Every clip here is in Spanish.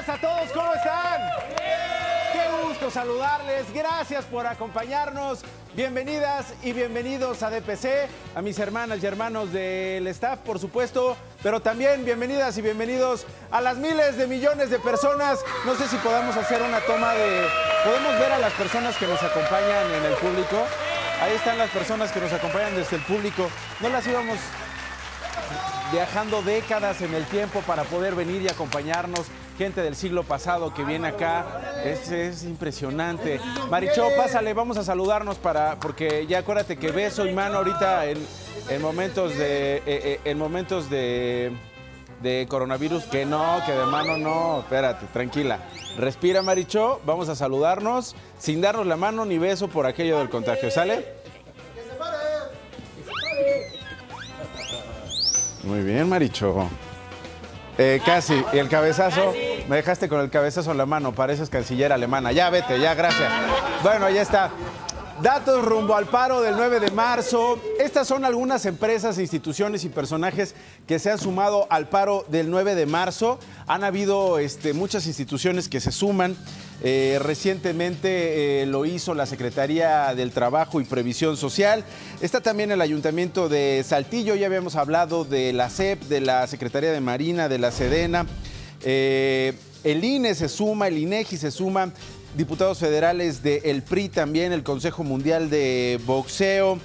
días a todos, ¿cómo están? Qué gusto saludarles, gracias por acompañarnos. Bienvenidas y bienvenidos a DPC, a mis hermanas y hermanos del staff, por supuesto, pero también bienvenidas y bienvenidos a las miles de millones de personas. No sé si podamos hacer una toma de... ¿Podemos ver a las personas que nos acompañan en el público? Ahí están las personas que nos acompañan desde el público. No las íbamos viajando décadas en el tiempo para poder venir y acompañarnos. Gente del siglo pasado que viene acá, es impresionante. Marichó, pásale, vamos a saludarnos porque ya acuérdate que beso y mano ahorita en momentos de coronavirus, que no, que de mano no, espérate, tranquila. Respira, Marichó, vamos a saludarnos sin darnos la mano ni beso por aquello del contagio, ¿sale? Muy bien, Marichó. Casi, y el cabezazo, me dejaste con el cabezazo en la mano, pareces canciller alemana. Ya vete, ya, gracias. Bueno, ya está. Datos rumbo al paro del 9 de marzo. Estas son algunas empresas, instituciones y personajes que se han sumado al paro del 9 de marzo. Han habido muchas instituciones que se suman. Recientemente lo hizo la Secretaría del Trabajo y Previsión Social. Está también el Ayuntamiento de Saltillo. Ya habíamos hablado de la SEP, de la Secretaría de Marina, de la Sedena. El INE se suma, el INEGI se suma. Diputados federales del PRI también, el Consejo Mundial de Boxeo.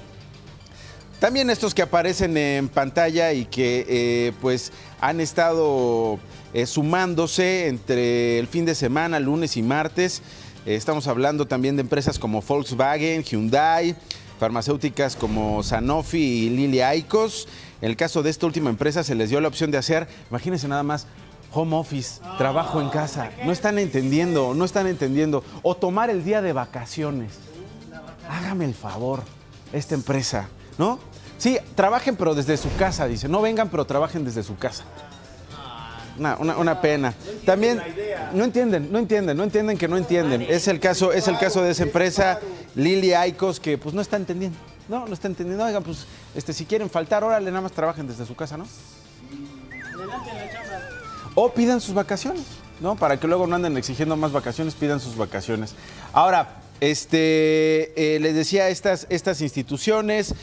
También estos que aparecen en pantalla y que pues han estado sumándose entre el fin de semana, lunes y martes. Estamos hablando también de empresas como Volkswagen, Hyundai, farmacéuticas como Sanofi y Lilly Aicos. En el caso de esta última empresa se les dio la opción de hacer, imagínense nada más, home office, trabajo en casa. No están entendiendo. O tomar el día de vacaciones. Hágame el favor, esta empresa, ¿no? Sí, trabajen pero desde su casa, dice. No vengan pero trabajen desde su casa. Una pena. También no entienden que no entienden. Es el caso de esa empresa, Lilly Aicos, que pues no está entendiendo. No está entendiendo. Oigan, pues si quieren faltar, órale, nada más trabajen desde su casa, ¿no? O pidan sus vacaciones, ¿no? Para que luego no anden exigiendo más vacaciones, pidan sus vacaciones. Ahora, les decía, estas instituciones,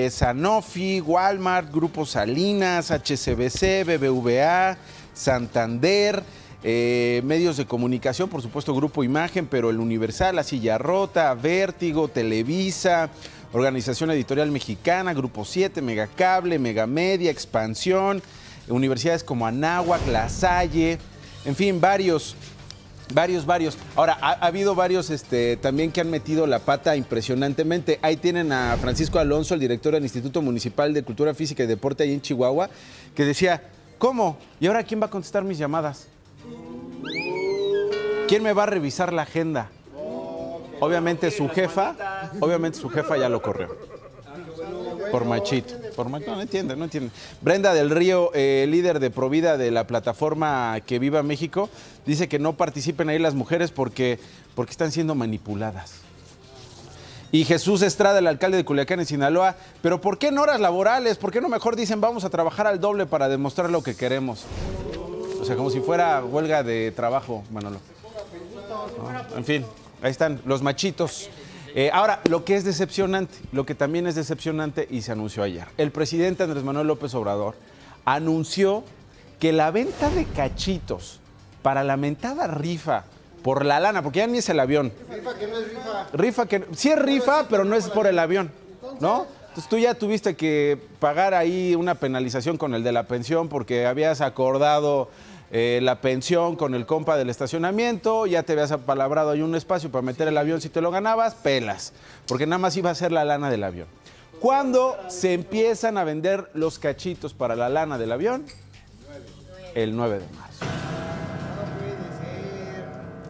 Sanofi, Walmart, Grupo Salinas, HSBC, BBVA, Santander, medios de comunicación, por supuesto Grupo Imagen, pero el Universal, La Silla Rota, Vértigo, Televisa, Organización Editorial Mexicana, Grupo 7, Megacable, Megamedia, Expansión, universidades como Anáhuac, La Salle, en fin, varios. Ahora, ha habido varios también que han metido la pata impresionantemente. Ahí tienen a Francisco Alonso, el director del Instituto Municipal de Cultura Física y Deporte ahí en Chihuahua, que decía, ¿cómo? ¿Y ahora quién va a contestar mis llamadas? ¿Quién me va a revisar la agenda? Obviamente su jefa ya lo corrió. Por machito. No entienden. Brenda del Río, líder de Provida de la plataforma Que Viva México, dice que no participen ahí las mujeres porque están siendo manipuladas. Y Jesús Estrada, el alcalde de Culiacán, en Sinaloa, pero ¿por qué en horas laborales? ¿Por qué no mejor dicen vamos a trabajar al doble para demostrar lo que queremos? O sea, como si fuera huelga de trabajo, Manolo. ¿No? En fin, ahí están los machitos. Ahora, lo que también es decepcionante y se anunció ayer. El presidente Andrés Manuel López Obrador anunció que la venta de cachitos para la mentada rifa por la lana, porque ya ni es el avión. Rifa que no es rifa. Rifa que sí es rifa, pero no es por el avión, ¿no? Entonces tú ya tuviste que pagar ahí una penalización con el de la pensión porque habías acordado la pensión con el compa del estacionamiento, ya te habías apalabrado ahí un espacio para meter el avión, si te lo ganabas, pelas, porque nada más iba a ser la lana del avión. ¿Cuándo se empiezan a vender los cachitos para la lana del avión? El 9 de marzo.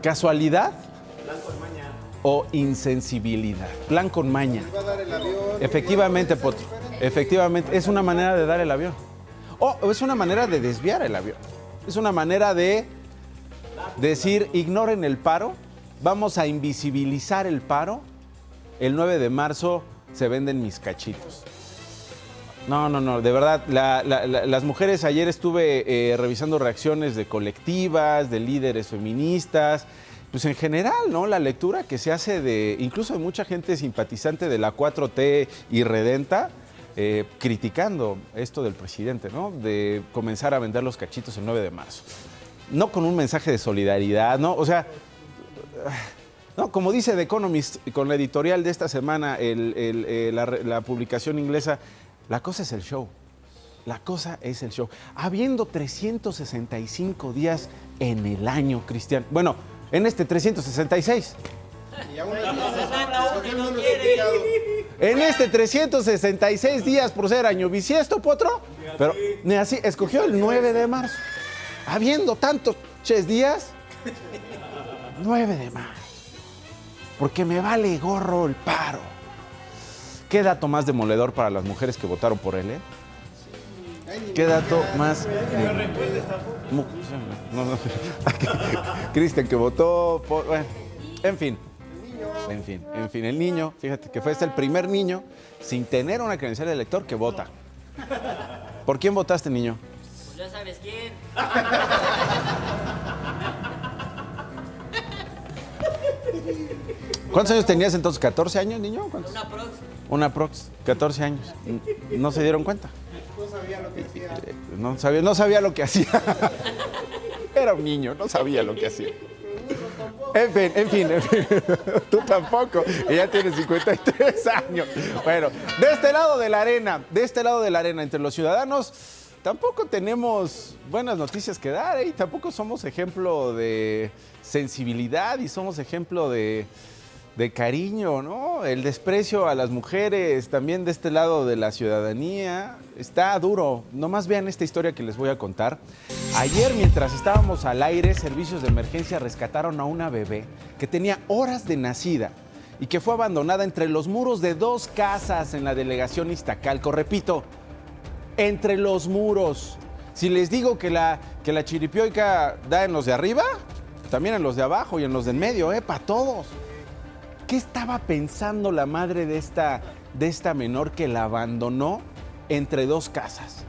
¿Casualidad? Plan con maña. ¿O insensibilidad? Plan con maña. Efectivamente, Potro. Efectivamente, es una manera de dar el avión. O es una manera de desviar el avión. Es una manera de decir, ignoren el paro, vamos a invisibilizar el paro. El 9 de marzo se venden mis cachitos. No, de verdad, las mujeres, ayer estuve revisando reacciones de colectivas, de líderes feministas, pues en general, ¿no? La lectura que se hace incluso de mucha gente simpatizante de la 4T irredenta, criticando esto del presidente, ¿no? De comenzar a vender los cachitos el 9 de marzo. No con un mensaje de solidaridad, ¿no? O sea, no, como dice The Economist, con la editorial de esta semana, la publicación inglesa, la cosa es el show. La cosa es el show. Habiendo 365 días en el año, Cristian. Bueno, en este 366. Y aún no quiere. En este 366 días por ser año bisiesto, Potro. Pero ni así, escogió el 9 de marzo. Habiendo tantos días, 9 de marzo. Porque me vale gorro el paro. Qué dato más demoledor para las mujeres que votaron por él, ¿eh? Qué dato más... Cristian, que votó por... Bueno, en fin, el niño, fíjate que fue el primer niño sin tener una credencial de elector que vota. ¿Por quién votaste, niño? Pues ya sabes quién. ¿Cuántos años tenías entonces? ¿14 años, niño? ¿Cuántos? Una prox, 14 años. ¿No se dieron cuenta? No sabía lo que hacía. No sabía lo que hacía. Era un niño, no sabía lo que hacía. En fin. Tú tampoco. Ella tiene 53 años. Bueno, de este lado de la arena, entre los ciudadanos, tampoco tenemos buenas noticias que dar, ¿eh? Y tampoco somos ejemplo de sensibilidad y somos ejemplo de cariño, ¿no? El desprecio a las mujeres, también de este lado de la ciudadanía, está duro. Nomás vean esta historia que les voy a contar. Ayer, mientras estábamos al aire, servicios de emergencia rescataron a una bebé que tenía horas de nacida y que fue abandonada entre los muros de 2 casas en la delegación Iztacalco. Repito, entre los muros. Si les digo que la chiripioica da en los de arriba, también en los de abajo y en los de en medio, para todos. ¿Qué estaba pensando la madre de esta menor que la abandonó entre 2 casas?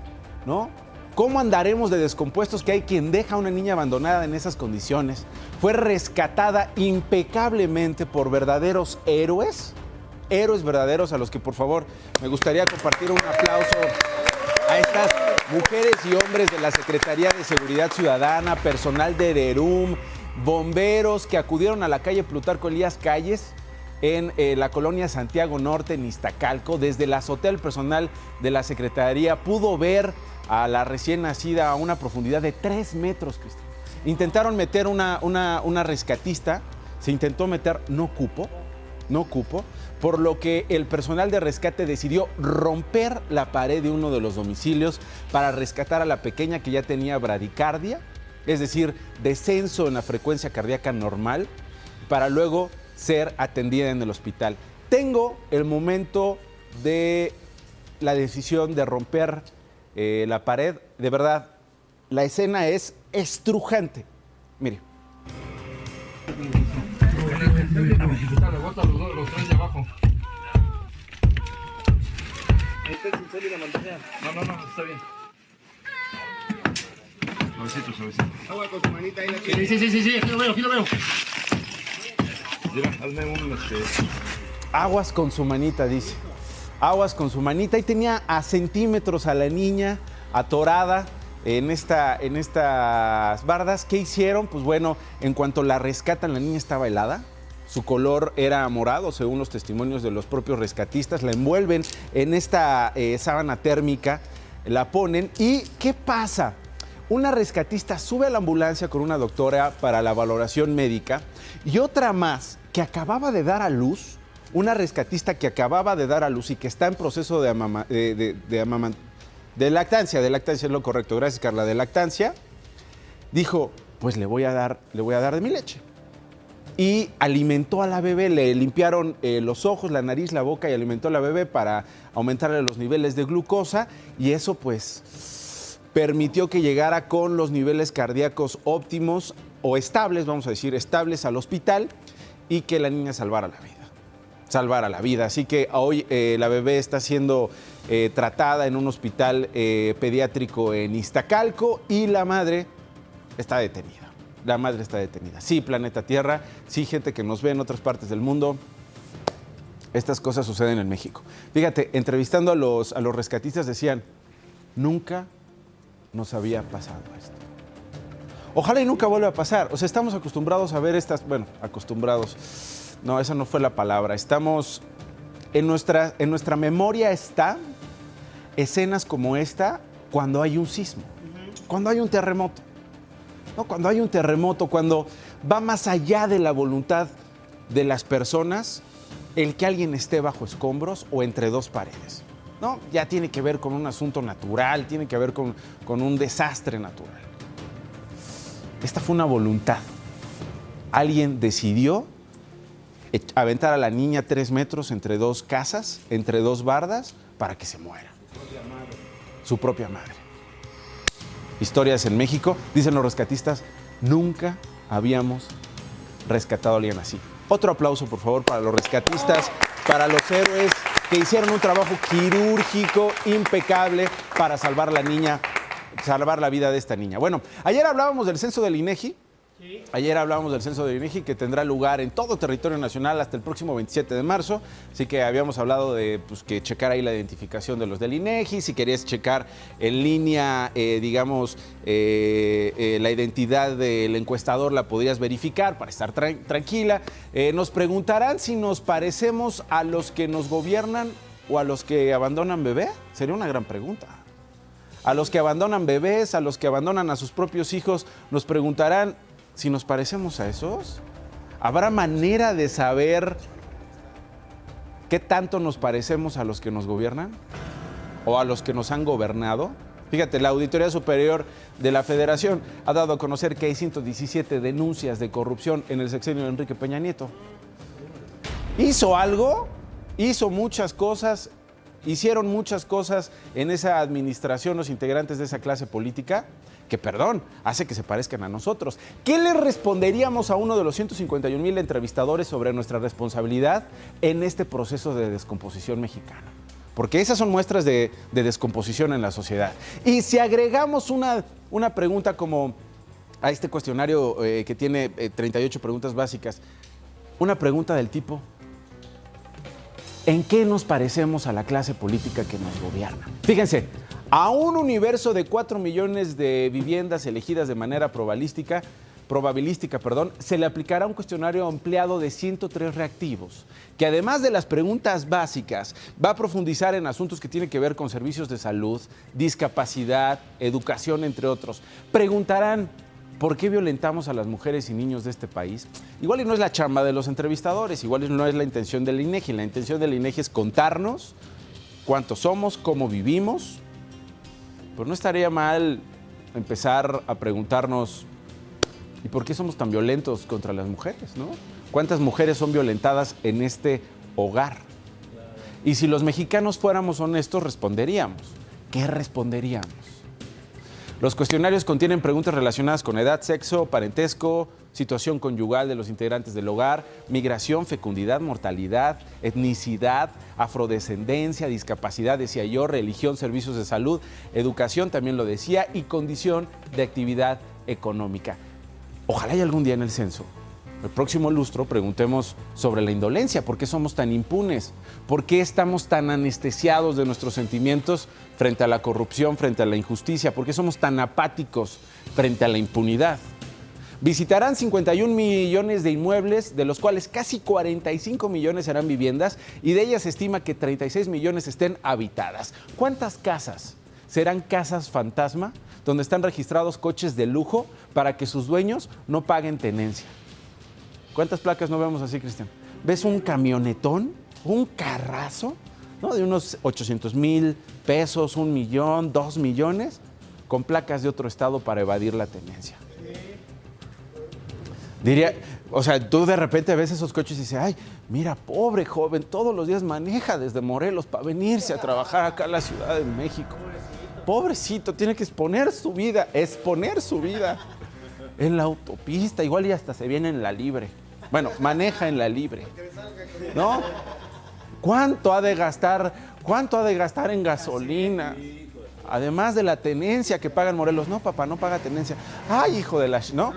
¿No? ¿Cómo andaremos de descompuestos que hay quien deja a una niña abandonada en esas condiciones? Fue rescatada impecablemente por verdaderos héroes verdaderos a los que, por favor, me gustaría compartir un aplauso a estas mujeres y hombres de la Secretaría de Seguridad Ciudadana, personal de DERUM, bomberos que acudieron a la calle Plutarco Elías Calles, en la colonia Santiago Norte, en Iztacalco. Desde la azotea, el personal de la Secretaría pudo ver a la recién nacida a una profundidad de 3 metros, Cristian. Intentaron meter una rescatista, se intentó meter, no cupo, por lo que el personal de rescate decidió romper la pared de uno de los domicilios para rescatar a la pequeña que ya tenía bradicardia, es decir, descenso en la frecuencia cardíaca normal, para luego ser atendida en el hospital. Tengo el momento de la decisión de romper la pared. De verdad, la escena es estrujante. Mire. Los 3 de abajo. ¿Este es sincero y la mantener? No, está bien. Suavecito. Agua con su manita ahí la tiene. Sí, aquí lo veo. Mira, hazme un... Aguas con su manita, dice. Aguas con su manita. Y tenía a centímetros a la niña atorada en estas bardas. ¿Qué hicieron? Pues bueno, en cuanto la rescatan, la niña estaba helada. Su color era morado, según los testimonios de los propios rescatistas. La envuelven en esta sábana térmica, la ponen. ¿Y qué pasa? Una rescatista sube a la ambulancia con una doctora para la valoración médica y otra más que acababa de dar a luz, una rescatista que acababa de dar a luz y que está en proceso de lactancia es lo correcto, gracias Carla, de lactancia, dijo, pues le voy a dar de mi leche. Y alimentó a la bebé, le limpiaron los ojos, la nariz, la boca y alimentó a la bebé para aumentarle los niveles de glucosa y eso pues permitió que llegara con los niveles cardíacos óptimos o estables, vamos a decir, estables al hospital y que la niña salvara la vida. salvara la vida. Así que hoy la bebé está siendo tratada en un hospital pediátrico en Iztacalco y la madre está detenida. La madre está detenida. Sí, planeta Tierra, sí, gente que nos ve en otras partes del mundo. Estas cosas suceden en México. Fíjate, entrevistando a los rescatistas decían, nunca nos había pasado esto. Ojalá y nunca vuelva a pasar. O sea, estamos acostumbrados a ver estas, bueno, acostumbrados. No, esa no fue la palabra. Estamos, en nuestra memoria está escenas como esta cuando hay un sismo, cuando hay un terremoto. ¿No? Cuando hay un terremoto, cuando va más allá de la voluntad de las personas, el que alguien esté bajo escombros o entre dos paredes. ¿No? Ya tiene que ver con un asunto natural, tiene que ver con un desastre natural. Esta fue una voluntad. Alguien decidió aventar a la niña 3 metros entre 2 casas, entre 2 bardas, para que se muera. Su propia madre. Historias en México, dicen los rescatistas, nunca habíamos rescatado a alguien así. Otro aplauso, por favor, para los rescatistas, para los héroes que hicieron un trabajo quirúrgico impecable para salvar la vida de esta niña. Bueno, ayer hablábamos del censo del INEGI. Sí. Ayer hablábamos del censo del INEGI que tendrá lugar en todo territorio nacional hasta el próximo 27 de marzo. Así que habíamos hablado de que checar ahí la identificación de los del INEGI. Si querías checar en línea, la identidad del encuestador, la podrías verificar para estar tranquila. Nos preguntarán si nos parecemos a los que nos gobiernan o a los que abandonan bebé. Sería una gran pregunta. A los que abandonan bebés, a los que abandonan a sus propios hijos, nos preguntarán si nos parecemos a esos. ¿Habrá manera de saber qué tanto nos parecemos a los que nos gobiernan o a los que nos han gobernado? Fíjate, la Auditoría Superior de la Federación ha dado a conocer que hay 117 denuncias de corrupción en el sexenio de Enrique Peña Nieto. ¿Hizo algo? Hizo muchas cosas. Hicieron muchas cosas en esa administración los integrantes de esa clase política que, perdón, hace que se parezcan a nosotros. ¿Qué le responderíamos a uno de los 151,000 entrevistadores sobre nuestra responsabilidad en este proceso de descomposición mexicana? Porque esas son muestras de descomposición en la sociedad. Y si agregamos una pregunta como a este cuestionario que tiene 38 preguntas básicas, una pregunta del tipo: ¿en qué nos parecemos a la clase política que nos gobierna? Fíjense, a un universo de 4 millones de viviendas elegidas de manera probabilística, se le aplicará un cuestionario ampliado de 103 reactivos, que además de las preguntas básicas, va a profundizar en asuntos que tienen que ver con servicios de salud, discapacidad, educación, entre otros. Preguntarán: ¿por qué violentamos a las mujeres y niños de este país? Igual y no es la chamba de los entrevistadores, igual y no es la intención del INEGI. La intención del INEGI es contarnos cuántos somos, cómo vivimos. Pero no estaría mal empezar a preguntarnos: ¿y por qué somos tan violentos contra las mujeres, no? ¿Cuántas mujeres son violentadas en este hogar? Y si los mexicanos fuéramos honestos, responderíamos. ¿Qué responderíamos? Los cuestionarios contienen preguntas relacionadas con edad, sexo, parentesco, situación conyugal de los integrantes del hogar, migración, fecundidad, mortalidad, etnicidad, afrodescendencia, discapacidad, decía yo, religión, servicios de salud, educación, también lo decía, y condición de actividad económica. Ojalá y algún día en el censo, el próximo lustro, preguntemos sobre la indolencia. ¿Por qué somos tan impunes? ¿Por qué estamos tan anestesiados de nuestros sentimientos frente a la corrupción, frente a la injusticia? ¿Por qué somos tan apáticos frente a la impunidad? Visitarán 51 millones de inmuebles, de los cuales casi 45 millones serán viviendas, y de ellas se estima que 36 millones estén habitadas. ¿Cuántas casas serán casas fantasma, donde están registrados coches de lujo para que sus dueños no paguen tenencia? ¿Cuántas placas no vemos así, Cristian? ¿Ves un camionetón, un carrazo, ¿no?, de unos 800,000 pesos, 1 millón, 2 millones, con placas de otro estado para evadir la tenencia? Diría, o sea, tú de repente ves esos coches y dices: ay, mira, pobre joven, todos los días maneja desde Morelos para venirse a trabajar acá a la Ciudad de México. Pobrecito, tiene que exponer su vida en la autopista, igual y hasta se viene en la libre. Bueno, maneja en la libre, ¿no? ¿Cuánto ha de gastar en gasolina? Además de la tenencia que paga en Morelos. No, papá, no paga tenencia. Ay, hijo de la... ¿no?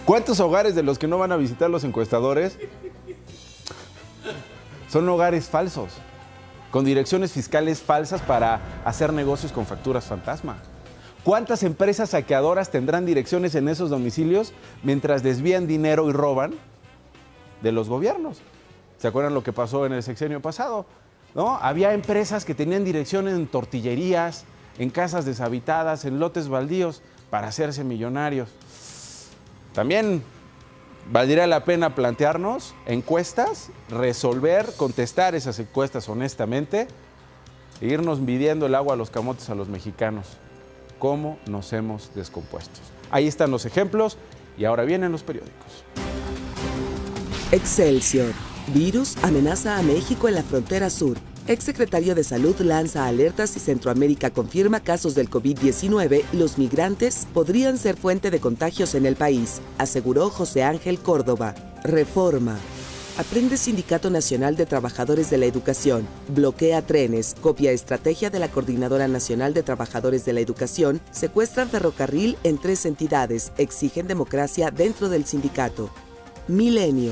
¿Cuántos hogares de los que no van a visitar los encuestadores son hogares falsos, con direcciones fiscales falsas para hacer negocios con facturas fantasma? ¿Cuántas empresas saqueadoras tendrán direcciones en esos domicilios mientras desvían dinero y roban de los gobiernos? ¿Se acuerdan lo que pasó en el sexenio pasado? ¿No? Había empresas que tenían direcciones en tortillerías, en casas deshabitadas, en lotes baldíos, para hacerse millonarios. También valdría la pena plantearnos encuestas, resolver, contestar esas encuestas honestamente e irnos midiendo el agua a los camotes a los mexicanos. ¿Cómo nos hemos descompuesto? Ahí están los ejemplos y ahora vienen los periódicos. Excelsior. Virus amenaza a México en la frontera sur. Exsecretario de Salud lanza alertas y Centroamérica confirma casos del COVID-19. Los migrantes podrían ser fuente de contagios en el país, aseguró José Ángel Córdoba. Reforma. Aprende Sindicato Nacional de Trabajadores de la Educación. Bloquea trenes. Copia estrategia de la Coordinadora Nacional de Trabajadores de la Educación. Secuestran ferrocarril en 3 entidades. Exigen democracia dentro del sindicato. Milenio.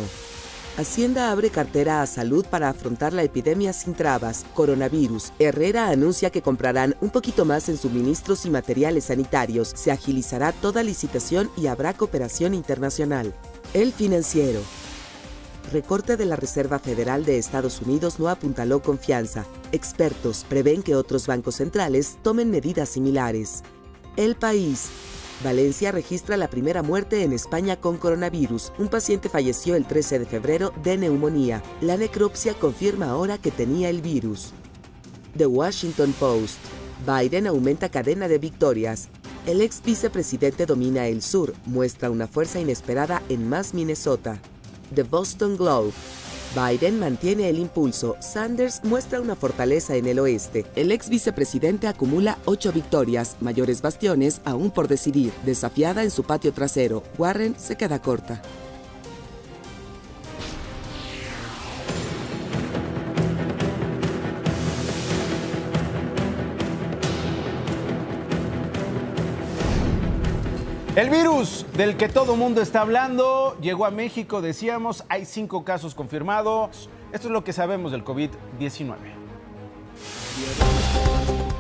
Hacienda abre cartera a salud para afrontar la epidemia sin trabas. Coronavirus. Herrera anuncia que comprarán un poquito más en suministros y materiales sanitarios. Se agilizará toda licitación y habrá cooperación internacional. El Financiero. Recorte de la Reserva Federal de Estados Unidos no apuntaló confianza. Expertos prevén que otros bancos centrales tomen medidas similares. El País. Valencia registra la primera muerte en España con coronavirus. Un paciente falleció el 13 de febrero de neumonía. La necropsia confirma ahora que tenía el virus. The Washington Post. Biden aumenta cadena de victorias. El ex vicepresidente domina el sur, muestra una fuerza inesperada en más Minnesota. The Boston Globe. Biden mantiene el impulso. Sanders muestra una fortaleza en el oeste. El ex vicepresidente acumula 8 victorias, mayores bastiones aún por decidir. Desafiada en su patio trasero, Warren se queda corta. El virus del que todo mundo está hablando llegó a México, decíamos, hay 5 casos confirmados. Esto es lo que sabemos del COVID-19.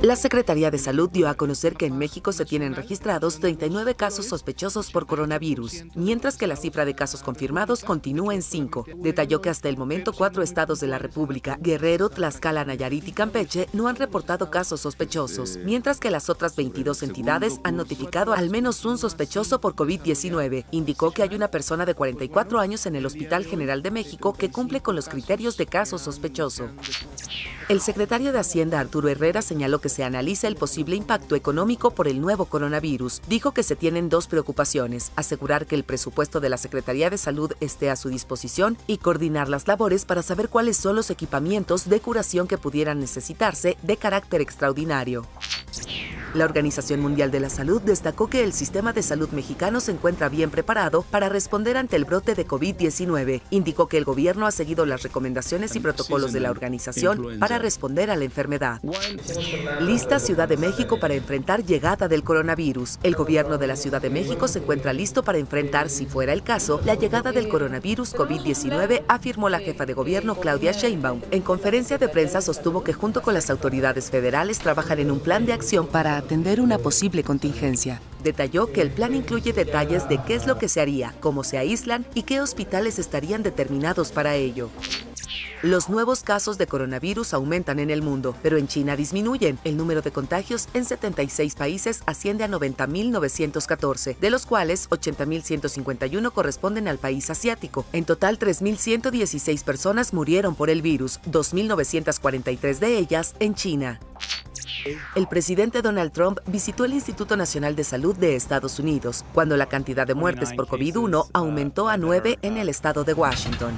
La Secretaría de Salud dio a conocer que en México se tienen registrados 39 casos sospechosos por coronavirus, mientras que la cifra de casos confirmados continúa en 5. Detalló que hasta el momento 4 estados de la República, Guerrero, Tlaxcala, Nayarit y Campeche, no han reportado casos sospechosos, mientras que las otras 22 entidades han notificado al menos un sospechoso por COVID-19. Indicó que hay una persona de 44 años en el Hospital General de México que cumple con los criterios de caso sospechoso. El secretario de Hacienda, Arturo Herrera, señaló que se analiza el posible impacto económico por el nuevo coronavirus. Dijo que se tienen 2 preocupaciones: asegurar que el presupuesto de la Secretaría de Salud esté a su disposición y coordinar las labores para saber cuáles son los equipamientos de curación que pudieran necesitarse de carácter extraordinario. La Organización Mundial de la Salud destacó que el sistema de salud mexicano se encuentra bien preparado para responder ante el brote de COVID-19. Indicó que el gobierno ha seguido las recomendaciones y protocolos de la organización para responder a la enfermedad. Lista Ciudad de México para enfrentar llegada del coronavirus. El gobierno de la Ciudad de México se encuentra listo para enfrentar, si fuera el caso, la llegada del coronavirus COVID-19, afirmó la jefa de gobierno Claudia Sheinbaum. En conferencia de prensa sostuvo que junto con las autoridades federales trabajan en un plan de acción para atender una posible contingencia. Detalló que el plan incluye detalles de qué es lo que se haría, cómo se aíslan y qué hospitales estarían determinados para ello. Los nuevos casos de coronavirus aumentan en el mundo, pero en China disminuyen. El número de contagios en 76 países asciende a 90.914, de los cuales 80.151 corresponden al país asiático. En total, 3.116 personas murieron por el virus, 2.943 de ellas en China. El presidente Donald Trump visitó el Instituto Nacional de Salud de Estados Unidos, cuando la cantidad de muertes por COVID-1 aumentó a 9 en el estado de Washington.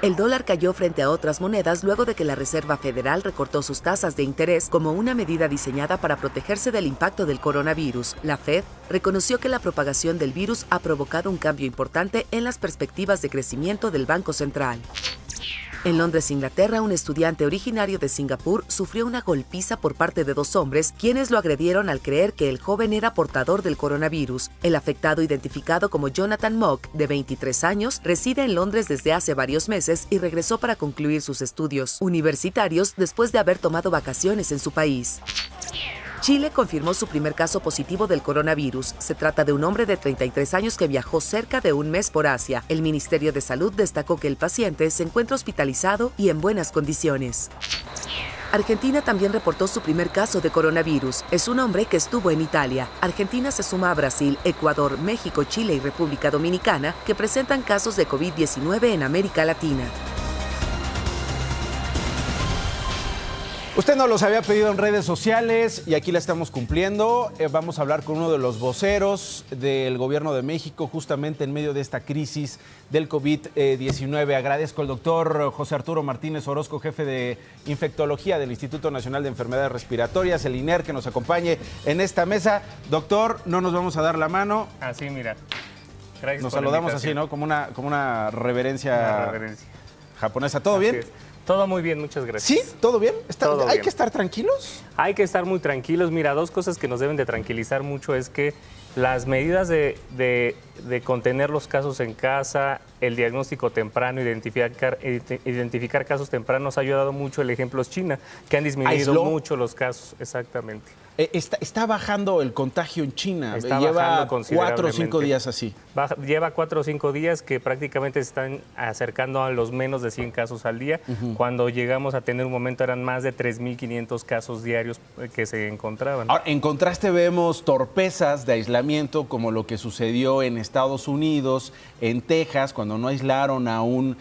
El dólar cayó frente a otras monedas luego de que la Reserva Federal recortó sus tasas de interés como una medida diseñada para protegerse del impacto del coronavirus. La Fed reconoció que la propagación del virus ha provocado un cambio importante en las perspectivas de crecimiento del Banco Central. En Londres, Inglaterra, un estudiante originario de Singapur sufrió una golpiza por parte de 2 hombres, quienes lo agredieron al creer que el joven era portador del coronavirus. El afectado, identificado como Jonathan Mock, de 23 años, reside en Londres desde hace varios meses y regresó para concluir sus estudios universitarios después de haber tomado vacaciones en su país. Chile confirmó su primer caso positivo del coronavirus. Se trata de un hombre de 33 años que viajó cerca de un mes por Asia. El Ministerio de Salud destacó que el paciente se encuentra hospitalizado y en buenas condiciones. Argentina también reportó su primer caso de coronavirus. Es un hombre que estuvo en Italia. Argentina se suma a Brasil, Ecuador, México, Chile y República Dominicana, que presentan casos de COVID-19 en América Latina. Usted nos los había pedido en redes sociales y aquí la estamos cumpliendo. Vamos a hablar con uno de los voceros del Gobierno de México justamente en medio de esta crisis del COVID-19. Agradezco al doctor José Arturo Martínez Orozco, jefe de infectología del Instituto Nacional de Enfermedades Respiratorias, el INER, que nos acompañe en esta mesa. Doctor, no nos vamos a dar la mano. Así, mira. Gracias. Nos saludamos así, ¿no? Como una reverencia, japonesa. ¿Todo bien? Es. Todo muy bien, muchas gracias. ¿Sí? ¿Todo bien? Todo ¿Hay bien. que estar tranquilos? Hay que estar muy tranquilos. Mira, 2 cosas que nos deben de tranquilizar mucho es que las medidas de contener los casos en casa, el diagnóstico temprano, identificar casos tempranos ha ayudado mucho. El ejemplo es China, que han disminuido mucho los casos. Exactamente. Está bajando el contagio en China. Está Lleva bajando 4 o 5 días así. Lleva 4 o 5 días que prácticamente se están acercando a los menos de 100 casos al día. Cuando llegamos a tener un momento eran más de 3.500 casos diarios que se encontraban. Ahora, en contraste vemos torpezas de aislamiento como lo que sucedió en Estados Unidos, en Texas, cuando no aislaron a una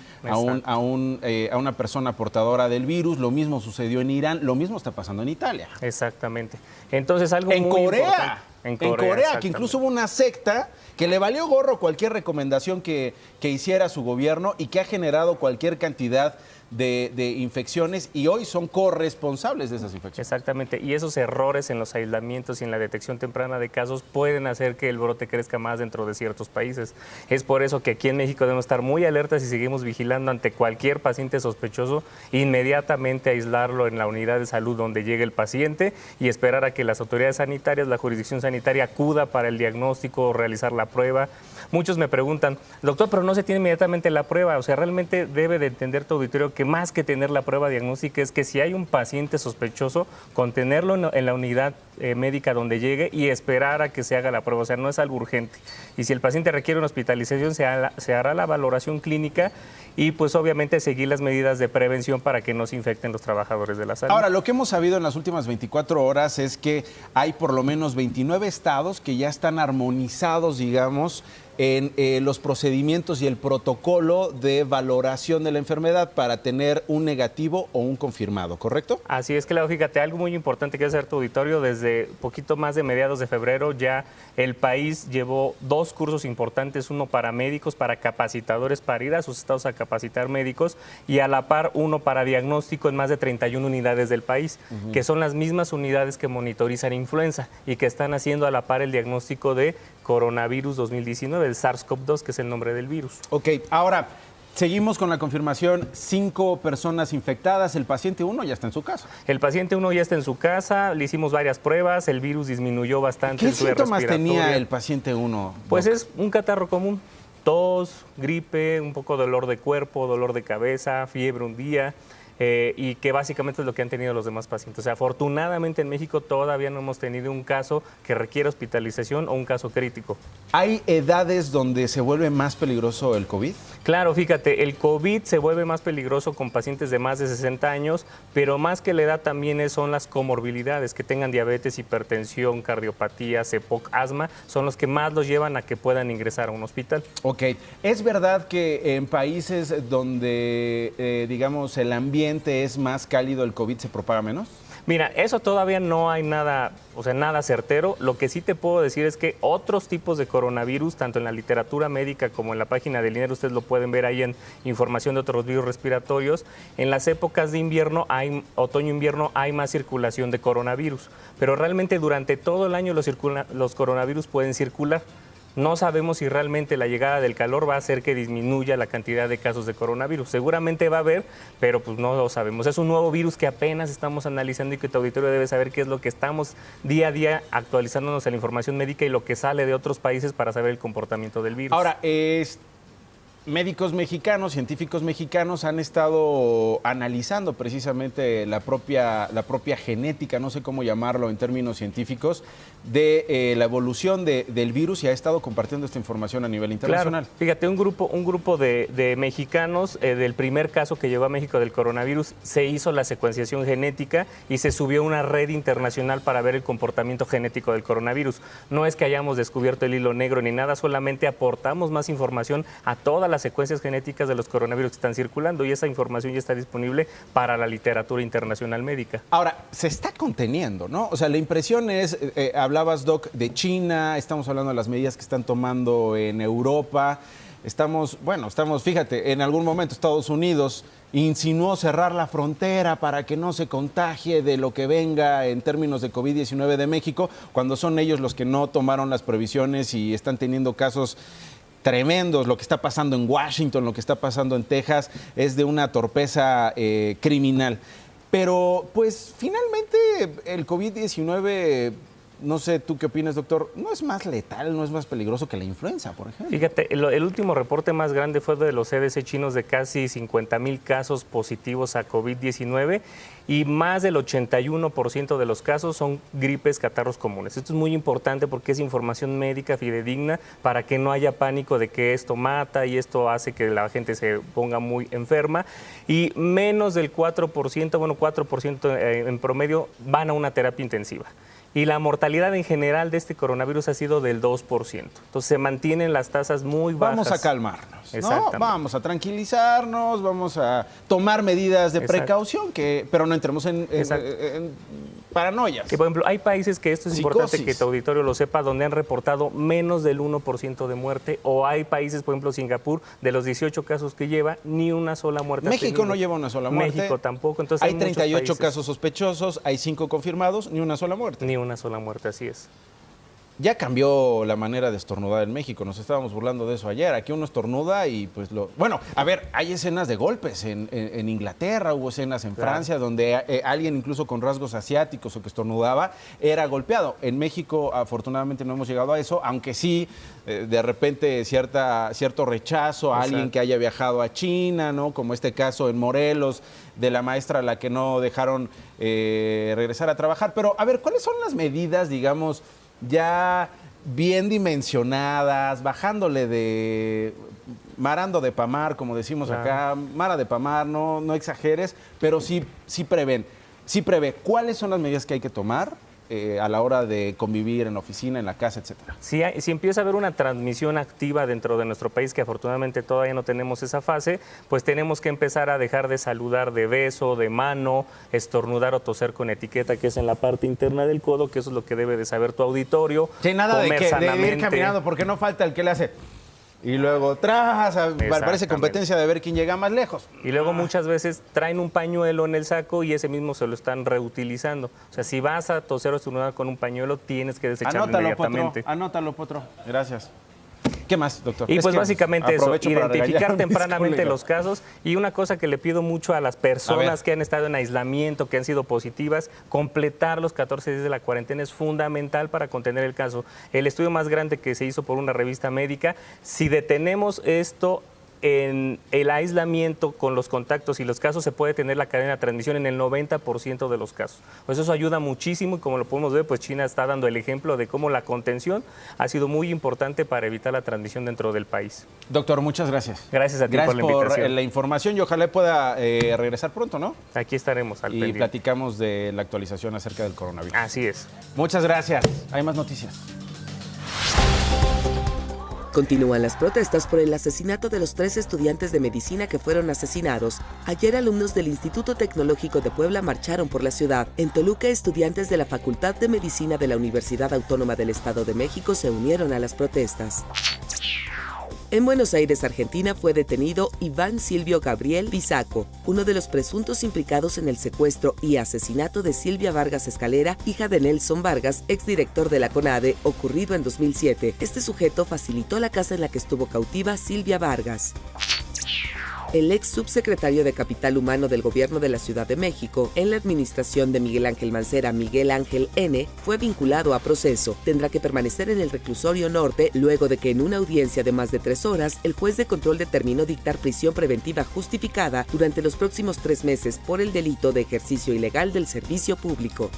persona portadora del virus. Lo mismo sucedió en Irán, lo mismo está pasando en Italia. Exactamente. Entonces, algo en muy Corea, importante. En Corea, que incluso hubo una secta que le valió gorro cualquier recomendación que hiciera su gobierno y que ha generado cualquier cantidad de infecciones y hoy son corresponsables de esas infecciones. Exactamente, y esos errores en los aislamientos y en la detección temprana de casos pueden hacer que el brote crezca más dentro de ciertos países. Es por eso que aquí en México debemos estar muy alertas y seguimos vigilando ante cualquier paciente sospechoso, inmediatamente aislarlo en la unidad de salud donde llegue el paciente y esperar a que las autoridades sanitarias, la jurisdicción sanitaria acuda para el diagnóstico o realizar la prueba. Muchos me preguntan, doctor, pero no se tiene inmediatamente la prueba. O sea, realmente debe de entender tu auditorio que más que tener la prueba diagnóstica es que si hay un paciente sospechoso, contenerlo en la unidad médica donde llegue y esperar a que se haga la prueba. O sea, no es algo urgente. Y si el paciente requiere una hospitalización, se hará la valoración clínica y pues obviamente seguir las medidas de prevención para que no se infecten los trabajadores de la salud. Ahora, lo que hemos sabido en las últimas 24 horas es que hay por lo menos 29 estados que ya están armonizados, digamos, en los procedimientos y el protocolo de valoración de la enfermedad para tener un negativo o un confirmado, ¿correcto? Así es, Claudio, fíjate, algo muy importante que hacer tu auditorio, desde poquito más de mediados de febrero ya el país llevó 2 cursos importantes, uno para médicos, para capacitadores, para ir a sus estados a capacitar médicos y a la par uno para diagnóstico en más de 31 unidades del país, que son las mismas unidades que monitorizan influenza y que están haciendo a la par el diagnóstico de coronavirus 2019, el SARS-CoV-2, que es el nombre del virus. Ok, ahora seguimos con la confirmación, 5 personas infectadas, el paciente 1 ya está en su casa. El paciente 1 ya está en su casa, le hicimos varias pruebas, el virus disminuyó bastante. ¿Qué síntomas tenía el paciente 1? Pues es un catarro común, tos, gripe, un poco dolor de cuerpo, dolor de cabeza, fiebre un día. Y que básicamente es lo que han tenido los demás pacientes. O sea, afortunadamente en México todavía no hemos tenido un caso que requiera hospitalización o un caso crítico. ¿Hay edades donde se vuelve más peligroso el COVID? Claro, fíjate, el COVID se vuelve más peligroso con pacientes de más de 60 años, pero más que la edad también son las comorbilidades, que tengan diabetes, hipertensión, cardiopatía, EPOC, asma, son los que más los llevan a que puedan ingresar a un hospital. Ok, ¿es verdad que en países donde, digamos, el ambiente es más cálido, el COVID se propaga menos? Mira, eso todavía no hay nada, o sea, nada certero. Lo que sí te puedo decir es que otros tipos de coronavirus, tanto en la literatura médica como en la página del INER, ustedes lo pueden ver ahí en información de otros virus respiratorios, en las épocas de invierno, otoño-invierno, hay más circulación de coronavirus. Pero realmente durante todo el año los coronavirus pueden circular. No sabemos si realmente la llegada del calor va a hacer que disminuya la cantidad de casos de coronavirus. Seguramente va a haber, pero pues no lo sabemos. Es un nuevo virus que apenas estamos analizando y que tu auditorio debe saber qué es lo que estamos día a día actualizándonos en la información médica y lo que sale de otros países para saber el comportamiento del virus. Ahora, médicos mexicanos, científicos mexicanos han estado analizando precisamente la propia genética, no sé cómo llamarlo en términos científicos, de la evolución del virus y ha estado compartiendo esta información a nivel internacional. Claro. Fíjate, un grupo de mexicanos del primer caso que llegó a México del coronavirus, se hizo la secuenciación genética y se subió a una red internacional para ver el comportamiento genético del coronavirus. No es que hayamos descubierto el hilo negro ni nada, solamente aportamos más información a todas las secuencias genéticas de los coronavirus que están circulando y esa información ya está disponible para la literatura internacional médica. Ahora, se está conteniendo, ¿no? O sea, la impresión es, hablabas, Doc, de China, estamos hablando de las medidas que están tomando en Europa, estamos, fíjate, en algún momento Estados Unidos insinuó cerrar la frontera para que no se contagie de lo que venga en términos de COVID-19 de México, cuando son ellos los que no tomaron las previsiones y están teniendo casos tremendos. Lo que está pasando en Washington, lo que está pasando en Texas, es de una torpeza criminal. Pero, pues, finalmente el COVID-19, no sé, ¿tú qué opinas, doctor? ¿No es más letal, no es más peligroso que la influenza, por ejemplo? Fíjate, el último reporte más grande fue de los CDC chinos de casi 50,000 casos positivos a COVID-19 y más del 81% de los casos son gripes, catarros comunes. Esto es muy importante porque es información médica fidedigna para que no haya pánico de que esto mata y esto hace que la gente se ponga muy enferma. Y menos del 4%, 4% en promedio van a una terapia intensiva. Y la mortalidad en general de este coronavirus ha sido del 2%. Entonces se mantienen las tasas muy bajas. Vamos a calmarnos, ¿no? Vamos a tranquilizarnos, vamos a tomar medidas de precaución, pero no entremos en paranoias. Que, por ejemplo, hay países que esto es importante que tu auditorio lo sepa, donde han reportado menos del 1% de muerte, o hay países, por ejemplo, Singapur, de los 18 casos que lleva, ni una sola muerte. México no lleva una sola muerte. México tampoco. Entonces hay 38 casos sospechosos, hay 5 confirmados, ni una sola muerte. Ni una sola muerte, así es. Ya cambió la manera de estornudar en México, nos estábamos burlando de eso ayer. Aquí uno estornuda y pues Bueno, a ver, hay escenas de golpes en Inglaterra, hubo escenas en Francia donde alguien incluso con rasgos asiáticos o que estornudaba era golpeado. En México afortunadamente no hemos llegado a eso, aunque sí de repente cierto rechazo a alguien que haya viajado a China, ¿no? Como este caso en Morelos de la maestra a la que no dejaron regresar a trabajar. Pero a ver, ¿cuáles son las medidas, digamos, ya bien dimensionadas, bajándole marando de pamar, como decimos acá, mara de pamar, no exageres, pero sí prevé cuáles son las medidas que hay que tomar a la hora de convivir en la oficina, en la casa, etcétera? Si empieza a haber una transmisión activa dentro de nuestro país, que afortunadamente todavía no tenemos esa fase, pues tenemos que empezar a dejar de saludar de beso, de mano, estornudar o toser con etiqueta, que es en la parte interna del codo, que eso es lo que debe de saber tu auditorio. Sí, nada de ir caminando, porque no falta el que le hace... Y luego parece competencia de ver quién llega más lejos. Y luego muchas veces traen un pañuelo en el saco y ese mismo se lo están reutilizando. O sea, si vas a toser o estornudar con un pañuelo, tienes que desecharlo inmediatamente. Anótalo, Potro. Gracias. ¿Qué más, doctor? Y pues básicamente eso, identificar tempranamente los casos. Y una cosa que le pido mucho a las personas que han estado en aislamiento, que han sido positivas, completar los 14 días de la cuarentena es fundamental para contener el caso. El estudio más grande que se hizo por una revista médica, si detenemos esto en el aislamiento con los contactos y los casos, se puede tener la cadena de transmisión en el 90% de los casos. Pues eso ayuda muchísimo y como lo podemos ver, pues China está dando el ejemplo de cómo la contención ha sido muy importante para evitar la transmisión dentro del país. Doctor, muchas gracias. Gracias a ti por la invitación. Gracias por la información y ojalá pueda regresar pronto, ¿no? Aquí estaremos al pendiente. Y platicamos de la actualización acerca del coronavirus. Así es. Muchas gracias. Hay más noticias. Continúan las protestas por el asesinato de los 3 estudiantes de medicina que fueron asesinados. Ayer, alumnos del Instituto Tecnológico de Puebla marcharon por la ciudad. En Toluca, estudiantes de la Facultad de Medicina de la Universidad Autónoma del Estado de México se unieron a las protestas. En Buenos Aires, Argentina, fue detenido Iván Silvio Gabriel Bisaco, uno de los presuntos implicados en el secuestro y asesinato de Silvia Vargas Escalera, hija de Nelson Vargas, exdirector de la CONADE, ocurrido en 2007. Este sujeto facilitó la casa en la que estuvo cautiva Silvia Vargas. El ex subsecretario de Capital Humano del Gobierno de la Ciudad de México, en la administración de Miguel Ángel Mancera, Miguel Ángel N., fue vinculado a proceso. Tendrá que permanecer en el reclusorio norte luego de que en una audiencia de más de 3 horas, el juez de control determinó dictar prisión preventiva justificada durante los próximos 3 meses por el delito de ejercicio ilegal del servicio público.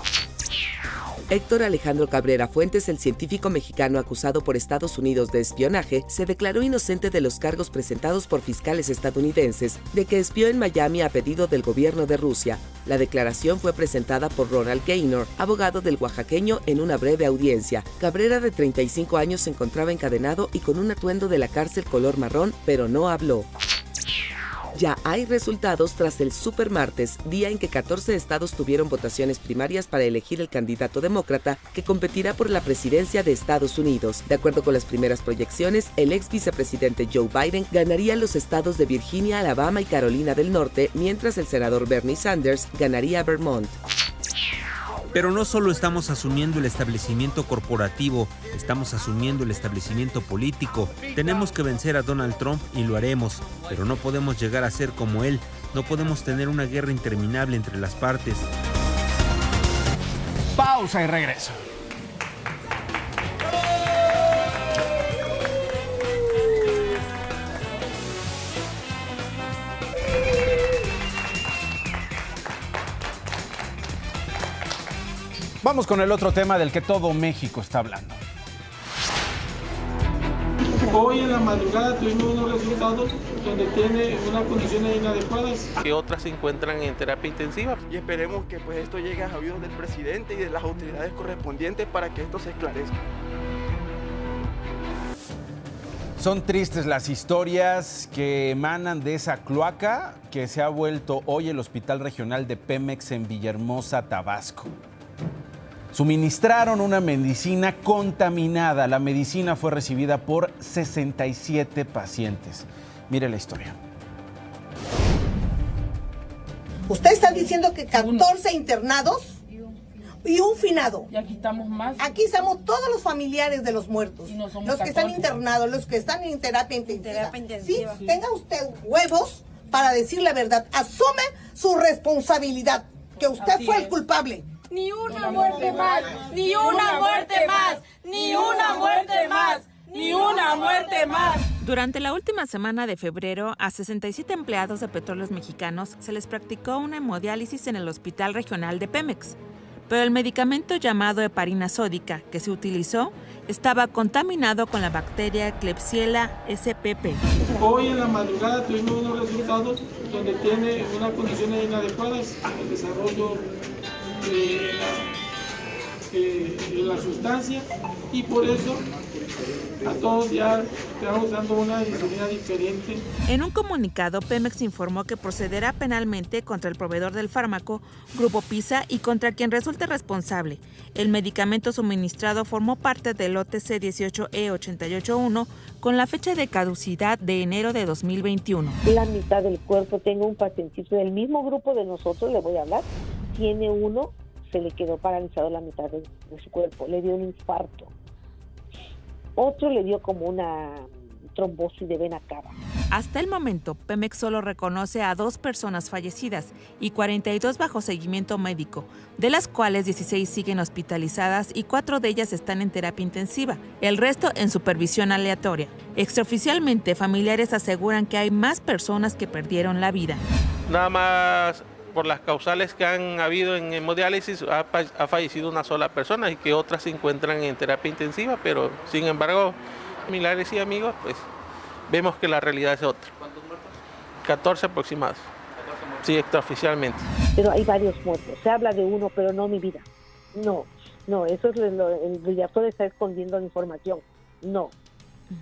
Héctor Alejandro Cabrera Fuentes, el científico mexicano acusado por Estados Unidos de espionaje, se declaró inocente de los cargos presentados por fiscales estadounidenses de que espió en Miami a pedido del gobierno de Rusia. La declaración fue presentada por Ronald Gaynor, abogado del oaxaqueño, en una breve audiencia. Cabrera, de 35 años, se encontraba encadenado y con un atuendo de la cárcel color marrón, pero no habló. Ya hay resultados tras el supermartes, día en que 14 estados tuvieron votaciones primarias para elegir el candidato demócrata que competirá por la presidencia de Estados Unidos. De acuerdo con las primeras proyecciones, el ex vicepresidente Joe Biden ganaría los estados de Virginia, Alabama y Carolina del Norte, mientras el senador Bernie Sanders ganaría Vermont. Pero no solo estamos asumiendo el establecimiento corporativo, estamos asumiendo el establecimiento político. Tenemos que vencer a Donald Trump y lo haremos, pero no podemos llegar a ser como él. No podemos tener una guerra interminable entre las partes. Pausa y regreso. Vamos con el otro tema del que todo México está hablando. Hoy en la madrugada tuvimos unos resultados donde tiene unas condiciones inadecuadas. Que otras se encuentran en terapia intensiva. Y esperemos que pues esto llegue a oídos del presidente y de las autoridades correspondientes para que esto se esclarezca. Son tristes las historias que emanan de esa cloaca que se ha vuelto hoy el Hospital Regional de Pemex en Villahermosa, Tabasco. Suministraron una medicina contaminada. La medicina fue recibida por 67 pacientes. Mire la historia. Usted está diciendo que 14 internados y un finado. Y aquí estamos más. Aquí estamos todos los familiares de los muertos. No los que están internados, los que están en terapia intensiva. Sí, tenga usted huevos para decir la verdad. Asume su responsabilidad, que usted fue el culpable. Ni una muerte más, ni una muerte más, ni una muerte más, ni una muerte más. Durante la última semana de febrero, a 67 empleados de Petróleos Mexicanos se les practicó una hemodiálisis en el Hospital Regional de Pemex. Pero el medicamento llamado heparina sódica que se utilizó estaba contaminado con la bacteria Klebsiella spp. Hoy en la madrugada tuvimos unos resultados donde tiene unas condiciones inadecuadas en el desarrollo de la sustancia, y por eso a todos ya estamos dando una insulina diferente. En un comunicado, Pemex informó que procederá penalmente contra el proveedor del fármaco, Grupo PISA, y contra quien resulte responsable. El medicamento suministrado formó parte del OTC 18E881 con la fecha de caducidad de enero de 2021. La mitad del cuerpo, tengo un pacientito del mismo grupo de nosotros, le voy a hablar, tiene uno, se le quedó paralizado la mitad de su cuerpo, le dio un infarto. Otro le dio como una trombosis de vena cava. Hasta el momento, Pemex solo reconoce a 2 personas fallecidas y 42 bajo seguimiento médico, de las cuales 16 siguen hospitalizadas y 4 de ellas están en terapia intensiva, el resto en supervisión aleatoria. Extraoficialmente, familiares aseguran que hay más personas que perdieron la vida. Nada más por las causales que han habido en hemodiálisis ha fallecido una sola persona y que otras se encuentran en terapia intensiva, pero sin embargo, familiares y amigos, pues vemos que la realidad es otra. ¿Cuántos muertos? 14 aproximados. Sí, extraoficialmente. Pero hay varios muertos. Se habla de uno, pero no mi vida. No, eso es el director está escondiendo la información. No.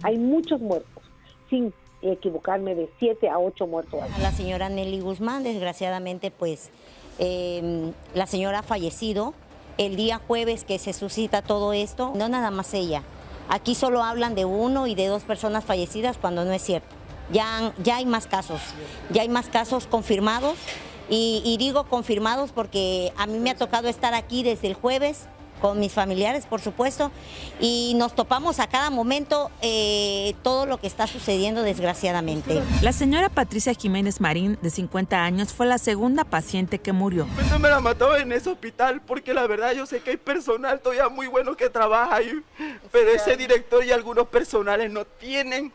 Hay muchos muertos, sin equivocarme, de 7 a 8 muertos. A la señora Nelly Guzmán, desgraciadamente, pues la señora ha fallecido el día jueves que se suscita todo esto. No nada más ella. Aquí solo hablan de 1 y de 2 personas fallecidas cuando no es cierto. Ya hay más casos, confirmados. Y digo confirmados porque a mí me ha tocado estar aquí desde el jueves con mis familiares, por supuesto, y nos topamos a cada momento todo lo que está sucediendo, desgraciadamente. La señora Patricia Jiménez Marín, de 50 años, fue la segunda paciente que murió. Pues me la mató en ese hospital porque la verdad yo sé que hay personal todavía muy bueno que trabaja ahí, pero ese director y algunos personales no tienen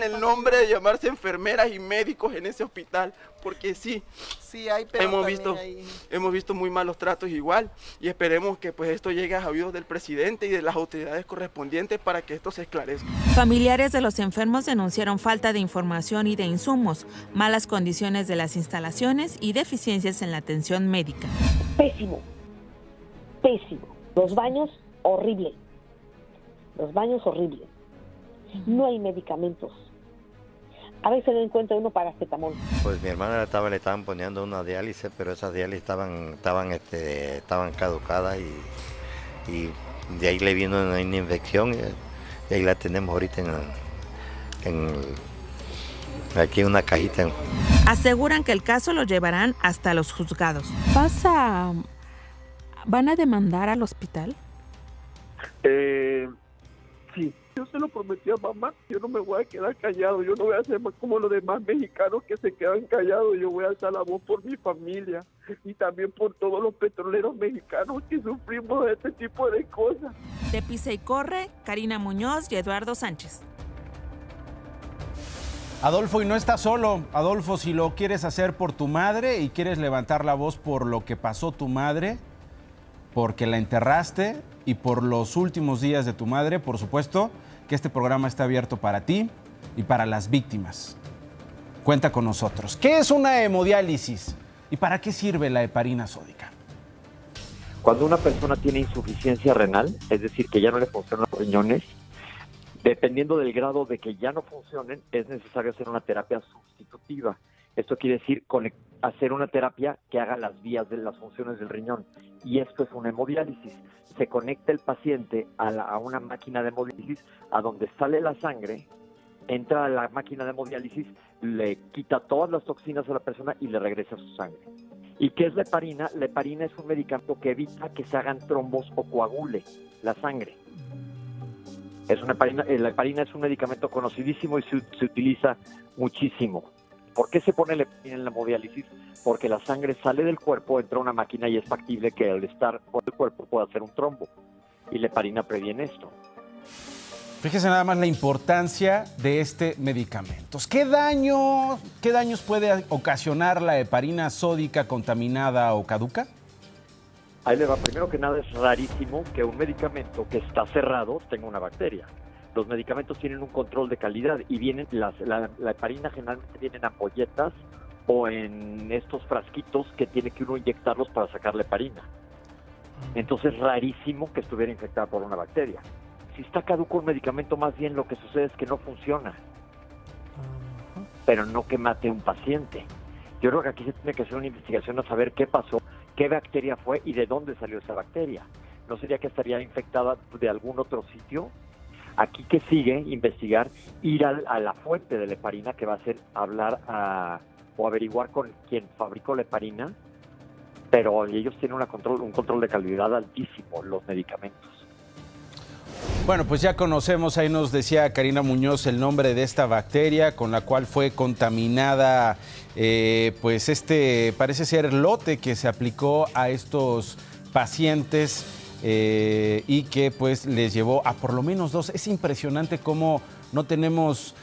el nombre de llamarse enfermeras y médicos en ese hospital, porque sí hay, pero hemos visto muy malos tratos igual, y esperemos que pues esto llegue a oídos del presidente y de las autoridades correspondientes para que esto se esclarezca. Familiares de los enfermos denunciaron falta de información y de insumos, malas condiciones de las instalaciones y deficiencias en la atención médica. Pésimo. Los baños, horrible. No hay medicamentos. A veces no encuentra uno paracetamol. Pues mi hermana le estaban poniendo una diálisis, pero esas diálisis estaban caducadas y de ahí le vino una infección y ahí la tenemos ahorita aquí en una cajita. Aseguran que el caso lo llevarán hasta los juzgados. ¿Van a demandar al hospital? Sí. Yo se lo prometí a mamá, yo no me voy a quedar callado, yo no voy a ser más como los demás mexicanos que se quedan callados, yo voy a alzar la voz por mi familia y también por todos los petroleros mexicanos que sufrimos de este tipo de cosas. De Pisa y Corre, Karina Muñoz y Eduardo Sánchez. Adolfo, y no estás solo. Adolfo, si lo quieres hacer por tu madre y quieres levantar la voz por lo que pasó tu madre, porque la enterraste y por los últimos días de tu madre, por supuesto que este programa está abierto para ti y para las víctimas. Cuenta con nosotros. ¿Qué es una hemodiálisis y para qué sirve la heparina sódica? Cuando una persona tiene insuficiencia renal, es decir, que ya no le funcionan los riñones, dependiendo del grado de que ya no funcionen, es necesario hacer una terapia sustitutiva. Esto quiere decir hacer una terapia que haga las vías de las funciones del riñón. Y esto es una hemodiálisis. Se conecta el paciente a una máquina de hemodiálisis, a donde sale la sangre, entra a la máquina de hemodiálisis, le quita todas las toxinas a la persona y le regresa su sangre. ¿Y qué es la heparina? La heparina es un medicamento que evita que se hagan trombos o coagule la sangre. La heparina es un medicamento conocidísimo y se utiliza muchísimo. ¿Por qué se pone la heparina en la hemodiálisis? Porque la sangre sale del cuerpo, entra a una máquina y es factible que al estar por el cuerpo pueda hacer un trombo. Y la heparina previene esto. Fíjese nada más la importancia de este medicamento. ¿Qué daños puede ocasionar la heparina sódica contaminada o caduca? Ahí le va. Primero que nada, es rarísimo que un medicamento que está cerrado tenga una bacteria. Los medicamentos tienen un control de calidad y vienen la heparina generalmente viene en ampolletas o en estos frasquitos que tiene que uno inyectarlos para sacar la heparina. Entonces es rarísimo que estuviera infectada por una bacteria. Si está caduco un medicamento, más bien lo que sucede es que no funciona, pero no que mate a un paciente. Yo creo que aquí se tiene que hacer una investigación a saber qué pasó, qué bacteria fue y de dónde salió esa bacteria. ¿No sería que estaría infectada de algún otro sitio? Aquí que sigue investigar, ir a la fuente de la heparina, que va a ser hablar o averiguar con quien fabricó la heparina, pero ellos tienen un control de calidad altísimo, los medicamentos. Bueno, pues ya conocemos, ahí nos decía Karina Muñoz el nombre de esta bacteria con la cual fue contaminada, pues parece ser lote que se aplicó a estos pacientes y que pues les llevó a por lo menos 2. Es impresionante cómo no tenemos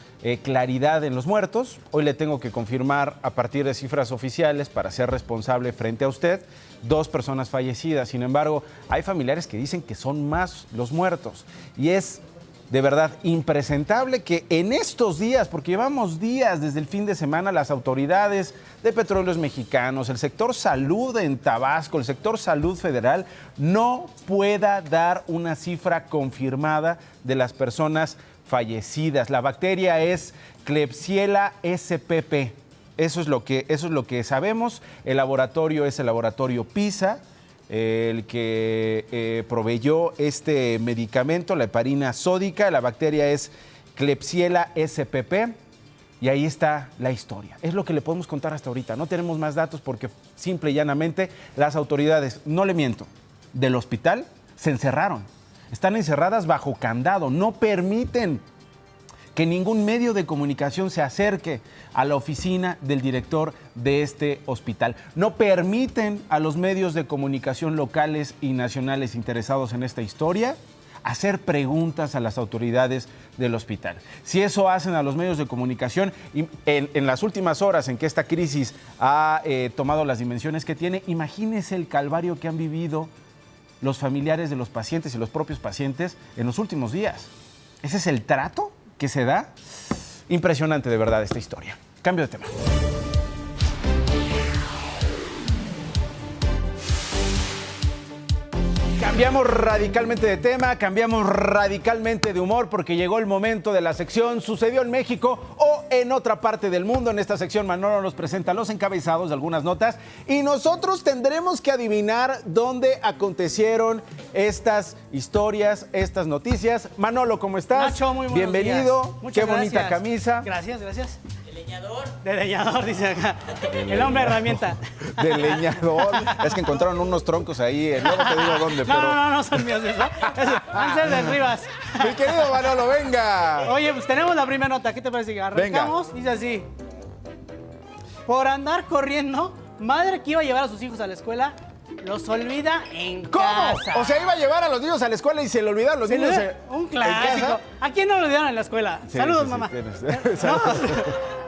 claridad en los muertos. Hoy le tengo que confirmar a partir de cifras oficiales para ser responsable frente a usted, 2 personas fallecidas. Sin embargo, hay familiares que dicen que son más los muertos. Y es de verdad impresentable que en estos días, porque llevamos días desde el fin de semana, las autoridades de Petróleos Mexicanos, el sector salud en Tabasco, el sector salud federal, no pueda dar una cifra confirmada de las personas fallecidas. La bacteria es Klebsiella spp. Eso es lo que sabemos. El laboratorio es el laboratorio PISA, el que proveyó este medicamento, la heparina sódica. La bacteria es Klebsiella spp. Y ahí está la historia. Es lo que le podemos contar hasta ahorita. No tenemos más datos porque simple y llanamente las autoridades, no le miento, del hospital se encerraron. Están encerradas bajo candado. No permiten que ningún medio de comunicación se acerque a la oficina del director de este hospital. No permiten a los medios de comunicación locales y nacionales interesados en esta historia hacer preguntas a las autoridades del hospital. Si eso hacen a los medios de comunicación, en las últimas horas en que esta crisis ha tomado las dimensiones que tiene, imagínense el calvario que han vivido los familiares de los pacientes y los propios pacientes en los últimos días. ¿Ese es el trato que se da? Impresionante de verdad esta historia. Cambio de tema. Cambiamos radicalmente de tema, cambiamos radicalmente de humor porque llegó el momento de la sección Sucedió en México o en otra parte del mundo. En esta sección Manolo nos presenta los encabezados de algunas notas y nosotros tendremos que adivinar dónde acontecieron estas historias, estas noticias. Manolo, ¿cómo estás? Nacho, muy buenos Bienvenido. días. Muchas Qué bonita gracias. camisa. Gracias, gracias. De leñador, dice acá. El hombre herramienta. De leñador. Es que encontraron unos troncos ahí. Luego te digo dónde, pero... No son míos. Van a ser de Rivas. Mi querido Manolo, venga. Oye, pues tenemos la primera nota. ¿Qué te parece? Arrancamos. Dice así. Por andar corriendo, madre que iba a llevar a sus hijos a la escuela, los olvida en casa. O sea, iba a llevar a los niños a la escuela y se le olvidaron los niños un clásico. ¿A quién no lo olvidaron en la escuela? Sí, Saludos, sí, mamá. Saludos.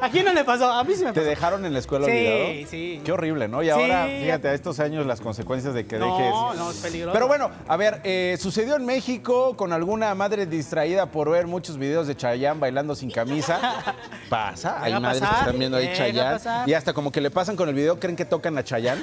¿A quién no le pasó? A mí sí me pasó. ¿Te dejaron en la escuela olvidado? Sí. Qué horrible, ¿no? Y ahora, fíjate, a estos años las consecuencias de que dejes... No, es peligroso. Pero bueno, a ver, sucedió en México con alguna madre distraída por ver muchos videos de Chayanne bailando sin camisa. Pasa, hay madres que están viendo ahí Chayanne y hasta como que le pasan con el video, creen que tocan a Chayanne.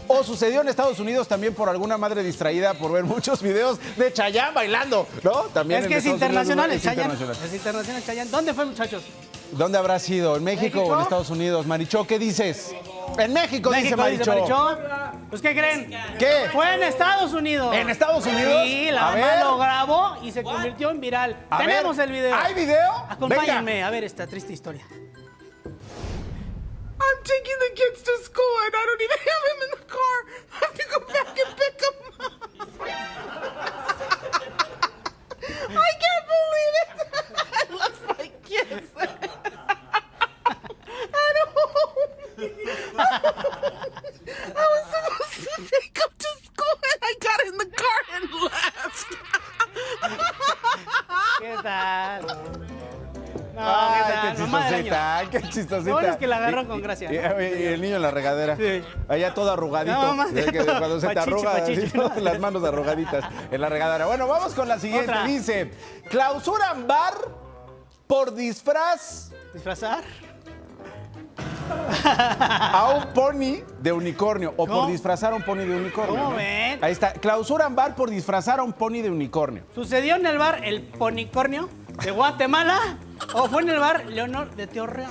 O sucedió en Estados Unidos también por alguna madre distraída por ver muchos videos de Chayanne bailando, ¿no? También es que es internacional el Chayanne. Es internacional Chayanne. ¿Dónde fue, muchachos? ¿Dónde habrá sido? ¿En México o en Estados Unidos? Marichó, ¿qué dices? En México, dice Marichó. Pues, ¿qué creen? ¿Qué? Fue en Estados Unidos. ¿En Estados Unidos? Sí, la mamá lo grabó y se convirtió en viral. Tenemos el video. ¿Hay video? Acompáñenme a ver esta triste historia. I'm taking the kids to school and I don't even have him in the car. I have to go back and pick him up. I can't believe it. I lost my kids. I was supposed to take them to school and I got in the car and left. ¿Qué tal? Ay, qué chistosita, qué chistosita. Lo bueno es que la agarró con gracia. Y el niño en la regadera. Sí. Allá todo arrugadito. No, más de todo. Cuando se te arruga, las manos arrugaditas en la regadera. Bueno, vamos con la siguiente. Otra. Dice, clausuran bar por disfraz. ¿Disfrazar? A un pony de unicornio. O por disfrazar a un pony de unicornio. ¿Cómo ¿no? ven? Ahí está. Clausuran bar por disfrazar a un pony de unicornio. ¿Sucedió en el bar El Ponicornio de Guatemala o fue en el bar Leonor de Torreón?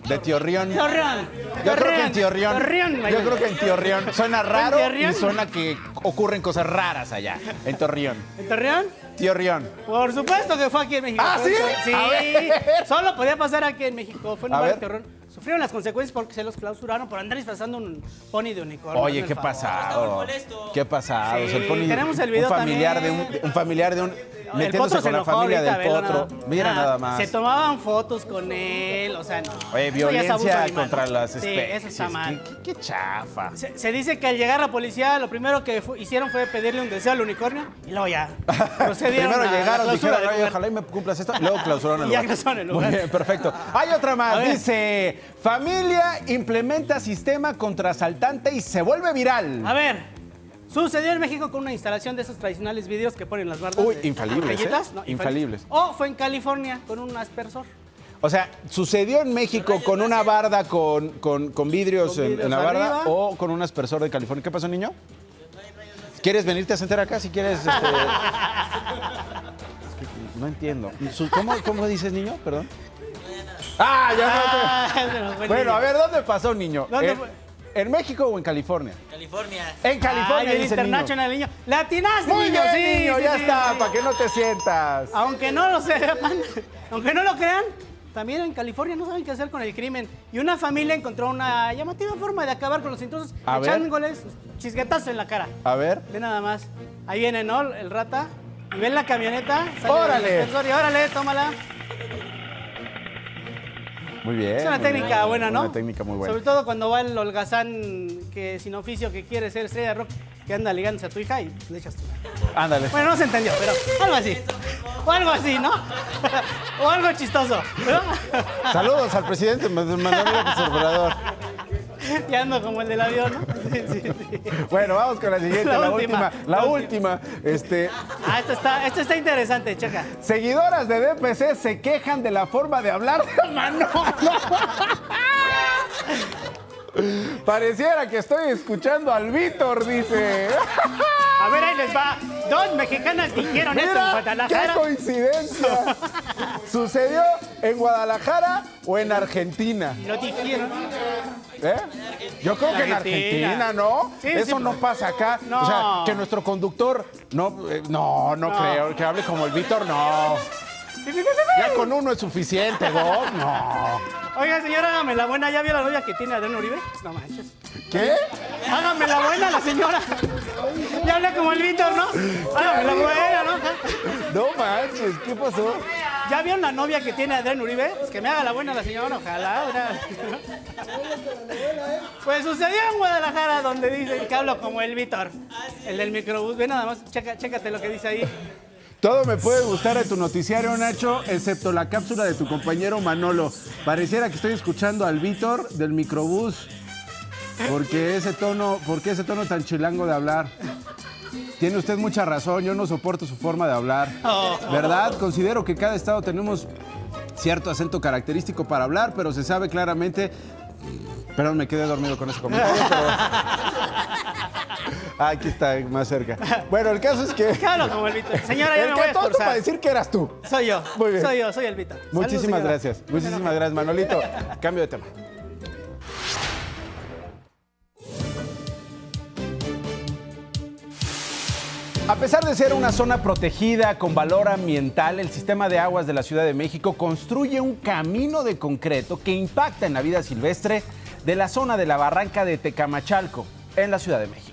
De Torreón. Torreón. Yo creo que en Torreón. Torreón. Yo creo que en Torreón. Suena raro y suena que ocurren cosas raras allá. En Torreón. ¿En Torreón? Torreón. Por supuesto que fue aquí en México. ¿Ah, sí? Sí. Solo podía pasar aquí en México. Fue en el bar de Torreón. Sufrieron las consecuencias porque se los clausuraron por andar disfrazando un pony de unicornio. Oye, qué pasado. Qué pasado. Sí, el pony, tenemos el video un familiar también. Un familiar de un metiéndose con la familia del potro. Mira nada más. Se tomaban fotos con él, o sea, no. Oye, violencia contra las especies. Sí, eso está mal. Qué chafa. Se dice que al llegar la policía, lo primero que hicieron fue pedirle un deseo al unicornio y luego ya procedieron. Primero llegaron, dijeron, ojalá y me cumplas esto. Luego clausuraron el lugar. Ya clausuraron el lugar. Muy bien, perfecto. Hay otra más. Dice, familia implementa sistema contra asaltante y se vuelve viral. A ver. Sucedió en México con una instalación de esos tradicionales videos que ponen las bardas. Uy, infalibles, No, infalibles. O fue en California con un aspersor. O sea, ¿sucedió en México con una barda con vidrios en la barda arriba, o con un aspersor de California? ¿Qué pasó, niño? ¿Quieres venirte a sentar acá si quieres? No entiendo. ¿Cómo dices, niño? Perdón. Ya no. Bueno, a ver, ¿dónde pasó, niño? ¿En México o en California? California. En California, el dice International niño. ¡Latinaste, Muy niño! bien, Sí, niño, sí, ya sí, está, sí. para que no te sientas. Aunque no lo sepan, aunque no lo crean, también en California no saben qué hacer con el crimen. Y una familia encontró una llamativa forma de acabar con los intrusos echándoles chisguetazos en la cara. A ver. Ve nada más. Ahí viene, ¿no? El rata. Y ven la camioneta. ¡Órale! ¡Órale, tómala! Muy bien. Es una técnica buena, ¿no? Una técnica muy buena. Sobre todo cuando va el holgazán que sin oficio que quiere ser estrella de rock, que anda ligándose a tu hija y le echas tú. Ándale. Bueno, no se entendió, pero algo así. O algo así, ¿no? O algo chistoso. ¿no? Saludos al presidente Manuel López Obrador. Ya ando como el del avión, ¿no? Sí. Bueno, vamos con la siguiente, la última. Esta está interesante, checa. Seguidoras de DPC se quejan de la forma de hablar de Manolo. Pareciera que estoy escuchando al Víctor, dice. A ver, ahí les va. 2 mexicanas dijeron esto en Guadalajara. ¡Qué coincidencia! ¿Sucedió en Guadalajara o en Argentina? Lo dijeron. ¿Eh? Yo creo que en Argentina, ¿no? Sí, Eso no pasa acá. No. O sea, que nuestro conductor no creo. Que hable como el Víctor, no. Ya con uno es suficiente, 2, no. Oiga, señora, hágame la buena. ¿Ya vio la novia que tiene Adrián Uribe? No manches. ¿Qué? Hágame la buena, la señora. Ya habla como el Víctor, ¿no? Hágame la buena, ¿no? No manches, ¿qué pasó? ¿Ya vieron la novia que tiene Adrián Uribe? Pues que me haga la buena la señora, ojalá. Pues sucedió en Guadalajara, donde dicen que hablo como el Víctor, el del microbús. Ve nada más, chécate lo que dice ahí. Todo me puede gustar de tu noticiario, Nacho, excepto la cápsula de tu compañero Manolo. Pareciera que estoy escuchando al Víctor del microbús. ¿Por qué ese tono tan chilango de hablar? Tiene usted mucha razón, yo no soporto su forma de hablar. ¿Verdad? Considero que cada estado tenemos cierto acento característico para hablar, pero se sabe claramente... Perdón, me quedé dormido con ese comentario, pero... Aquí está, más cerca. Bueno, el caso es que... Claro, como el Víctor. Señora, ya me voy a tonto esforzar. Para decir que eras tú. Soy yo. Muy bien. Soy el Víctor. Muchísimas gracias. Muchísimas gracias, Manolito. Cambio de tema. A pesar de ser una zona protegida con valor ambiental, el sistema de aguas de la Ciudad de México construye un camino de concreto que impacta en la vida silvestre de la zona de la barranca de Tecamachalco, en la Ciudad de México.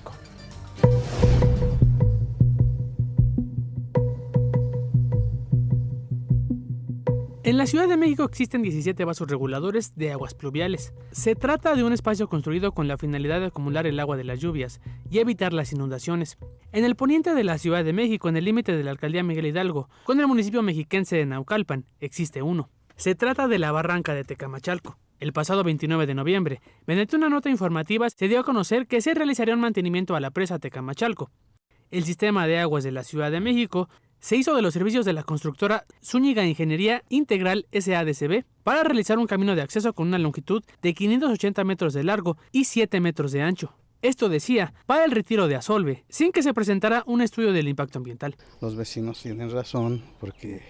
En la Ciudad de México existen 17 vasos reguladores de aguas pluviales. Se trata de un espacio construido con la finalidad de acumular el agua de las lluvias y evitar las inundaciones. En el poniente de la Ciudad de México, en el límite de la alcaldía Miguel Hidalgo, con el municipio mexiquense de Naucalpan, existe uno. Se trata de la barranca de Tecamachalco. El pasado 29 de noviembre, mediante una nota informativa, se dio a conocer que se realizaría un mantenimiento a la presa Tecamachalco. El sistema de aguas de la Ciudad de México se hizo de los servicios de la constructora Zúñiga Ingeniería Integral SADCB para realizar un camino de acceso con una longitud de 580 metros de largo y 7 metros de ancho. Esto decía, para el retiro de Asolve, sin que se presentara un estudio del impacto ambiental. Los vecinos tienen razón porque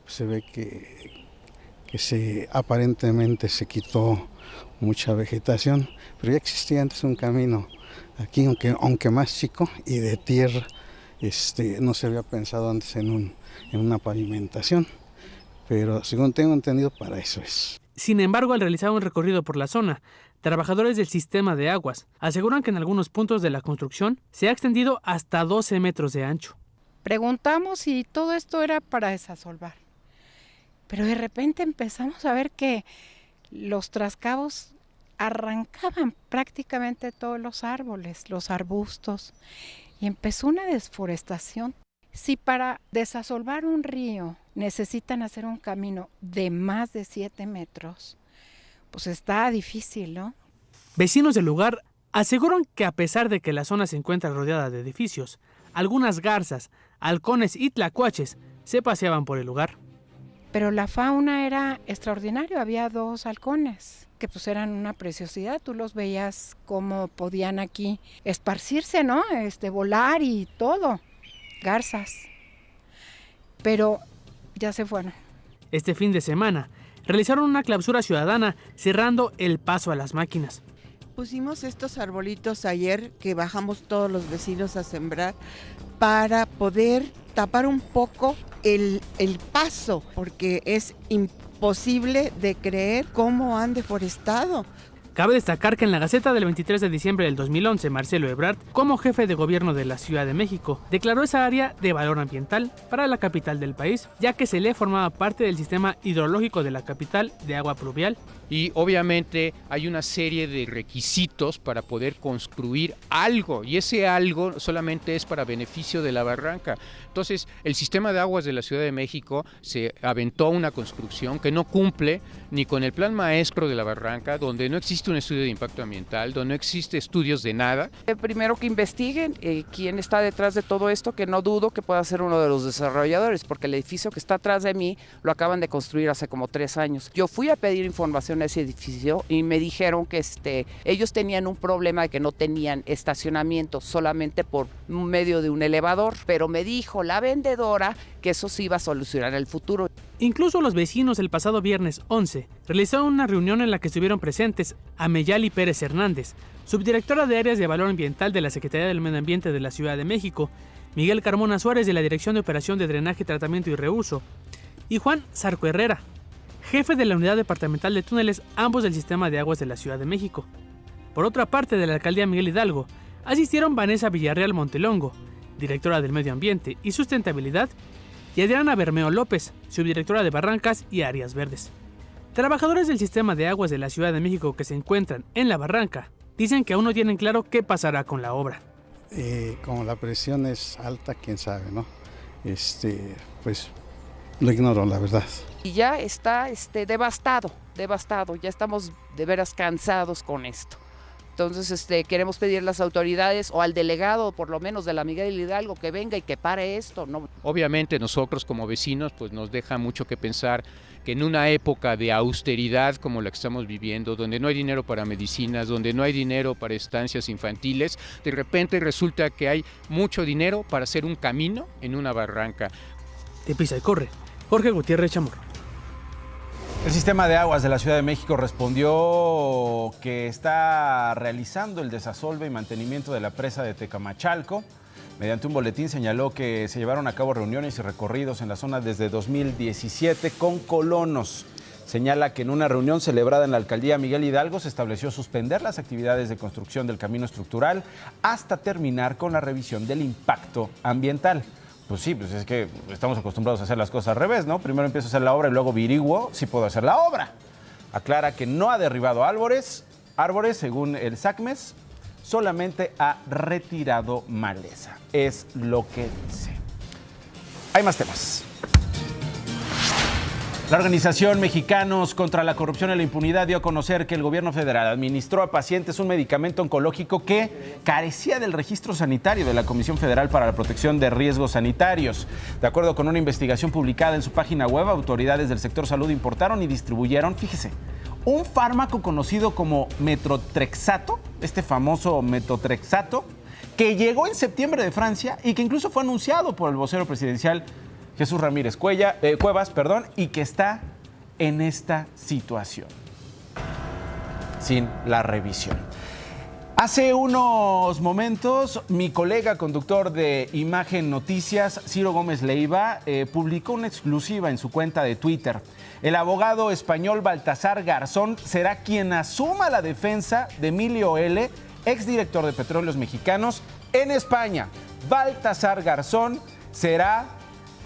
se ve que aparentemente se quitó mucha vegetación, pero ya existía antes un camino aquí, aunque más chico y de tierra. No se había pensado antes en una pavimentación, pero según tengo entendido, para eso es. Sin embargo, al realizar un recorrido por la zona, trabajadores del sistema de aguas aseguran que en algunos puntos de la construcción se ha extendido hasta 12 metros de ancho. Preguntamos si todo esto era para desasolvar, pero de repente empezamos a ver que los trascabos arrancaban prácticamente todos los árboles, los arbustos, y empezó una desforestación. Si para desasolvar un río necesitan hacer un camino de más de 7 metros, pues está difícil, ¿no? Vecinos del lugar aseguran que a pesar de que la zona se encuentra rodeada de edificios, algunas garzas, halcones y tlacuaches se paseaban por el lugar. Pero la fauna era extraordinaria, había 2 halcones que pues eran una preciosidad, tú los veías cómo podían aquí esparcirse, ¿no? Volar y todo, garzas. Pero ya se fueron. Este fin de semana realizaron una clausura ciudadana cerrando el paso a las máquinas. Pusimos estos arbolitos ayer que bajamos todos los vecinos a sembrar para poder tapar un poco el paso, porque es imposible de creer cómo han deforestado. Cabe destacar que en la Gaceta del 23 de diciembre del 2011, Marcelo Ebrard, como jefe de gobierno de la Ciudad de México, declaró esa área de valor ambiental para la capital del país, ya que se le formaba parte del sistema hidrológico de la capital de agua pluvial. Y obviamente hay una serie de requisitos para poder construir algo, y ese algo solamente es para beneficio de la barranca. Entonces, el sistema de aguas de la Ciudad de México se aventó una construcción que no cumple ni con el plan maestro de la barranca, donde no existe un estudio de impacto ambiental, donde no existe estudios de nada. Primero que investiguen quién está detrás de todo esto, que no dudo que pueda ser uno de los desarrolladores, porque el edificio que está atrás de mí lo acaban de construir hace como 3 años. Yo fui a pedir información a ese edificio y me dijeron que ellos tenían un problema de que no tenían estacionamiento solamente por medio de un elevador, pero me dijo la vendedora que eso se iba a solucionar en el futuro. Incluso los vecinos el pasado viernes 11 realizaron una reunión en la que estuvieron presentes Ameyali Pérez Hernández, subdirectora de Áreas de Valor Ambiental de la Secretaría del Medio Ambiente de la Ciudad de México, Miguel Carmona Suárez de la Dirección de Operación de Drenaje, Tratamiento y Reuso, y Juan Zarco Herrera, jefe de la Unidad Departamental de Túneles, ambos del Sistema de Aguas de la Ciudad de México. Por otra parte, de la Alcaldía Miguel Hidalgo, asistieron Vanessa Villarreal Montelongo, directora del Medio Ambiente y Sustentabilidad, y Adriana Bermeo López, subdirectora de Barrancas y Áreas Verdes. Trabajadores del Sistema de Aguas de la Ciudad de México que se encuentran en la barranca dicen que aún no tienen claro qué pasará con la obra. Como la presión es alta, quién sabe, ¿no? Pues lo ignoro, la verdad. Y ya está devastado, ya estamos de veras cansados con esto. Entonces queremos pedir a las autoridades o al delegado, por lo menos de la Miguel Hidalgo, que venga y que pare esto, ¿no? Obviamente nosotros como vecinos pues nos deja mucho que pensar que en una época de austeridad como la que estamos viviendo, donde no hay dinero para medicinas, donde no hay dinero para estancias infantiles, de repente resulta que hay mucho dinero para hacer un camino en una barranca. De Pisa y Corre, Jorge Gutiérrez Chamorro. El Sistema de Aguas de la Ciudad de México respondió que está realizando el desasolve y mantenimiento de la presa de Tecamachalco. Mediante un boletín señaló que se llevaron a cabo reuniones y recorridos en la zona desde 2017 con colonos. Señala que en una reunión celebrada en la Alcaldía Miguel Hidalgo se estableció suspender las actividades de construcción del camino estructural hasta terminar con la revisión del impacto ambiental. Pues sí, pues es que estamos acostumbrados a hacer las cosas al revés, ¿no? Primero empiezo a hacer la obra y luego averiguo si puedo hacer la obra. Aclara que no ha derribado árboles, según el SACMES, solamente ha retirado maleza. Es lo que dice. Hay más temas. La organización Mexicanos contra la Corrupción y la Impunidad dio a conocer que el gobierno federal administró a pacientes un medicamento oncológico que carecía del registro sanitario de la Comisión Federal para la Protección de Riesgos Sanitarios. De acuerdo con una investigación publicada en su página web, autoridades del sector salud importaron y distribuyeron, fíjese, un fármaco conocido como metotrexato, este famoso metotrexato, que llegó en septiembre de Francia y que incluso fue anunciado por el vocero presidencial Jesús Ramírez Cuevas, y que está en esta situación, sin la revisión. Hace unos momentos, mi colega conductor de Imagen Noticias, Ciro Gómez Leiva, publicó una exclusiva en su cuenta de Twitter. El abogado español Baltasar Garzón será quien asuma la defensa de Emilio L., exdirector de Petróleos Mexicanos, en España. Baltasar Garzón será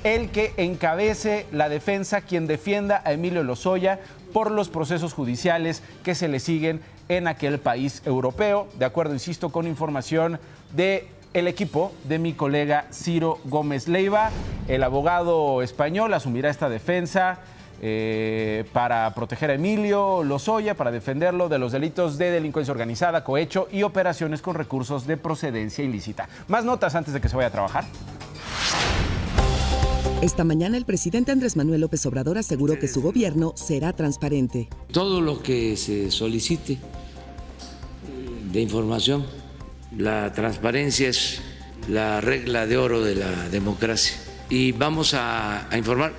el que encabece la defensa, quien defienda a Emilio Lozoya por los procesos judiciales que se le siguen en aquel país europeo, de acuerdo, insisto, con información del equipo de mi colega Ciro Gómez Leiva. El abogado español asumirá esta defensa para proteger a Emilio Lozoya, para defenderlo de los delitos de delincuencia organizada, cohecho y operaciones con recursos de procedencia ilícita. Más notas antes de que se vaya a trabajar. Esta mañana el presidente Andrés Manuel López Obrador aseguró que su gobierno será transparente. Todo lo que se solicite de información, la transparencia es la regla de oro de la democracia. Y vamos a informar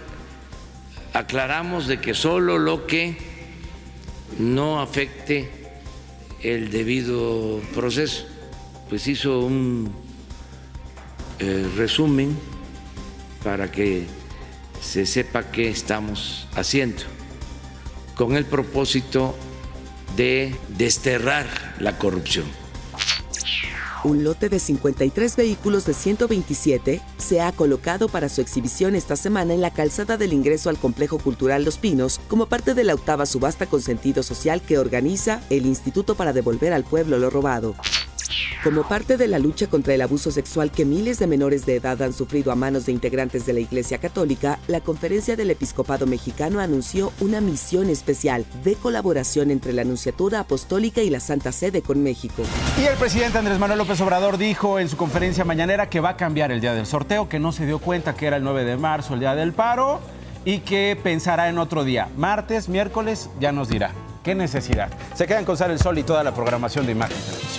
aclaramos de que solo lo que no afecte el debido proceso, pues hizo un resumen para que se sepa qué estamos haciendo, con el propósito de desterrar la corrupción. Un lote de 53 vehículos de 127 se ha colocado para su exhibición esta semana en la calzada del ingreso al Complejo Cultural Los Pinos como parte de la 8ª subasta con sentido social que organiza el Instituto para Devolver al Pueblo lo Robado. Como parte de la lucha contra el abuso sexual que miles de menores de edad han sufrido a manos de integrantes de la Iglesia Católica, la Conferencia del Episcopado Mexicano anunció una misión especial de colaboración entre la Nunciatura Apostólica y la Santa Sede con México. Y el presidente Andrés Manuel López Obrador dijo en su conferencia mañanera que va a cambiar el día del sorteo, que no se dio cuenta que era el 9 de marzo, el día del paro, y que pensará en otro día. Martes, miércoles, ya nos dirá. ¿Qué necesidad? Se quedan con Sale el Sol y toda la programación de Imagen Televisión.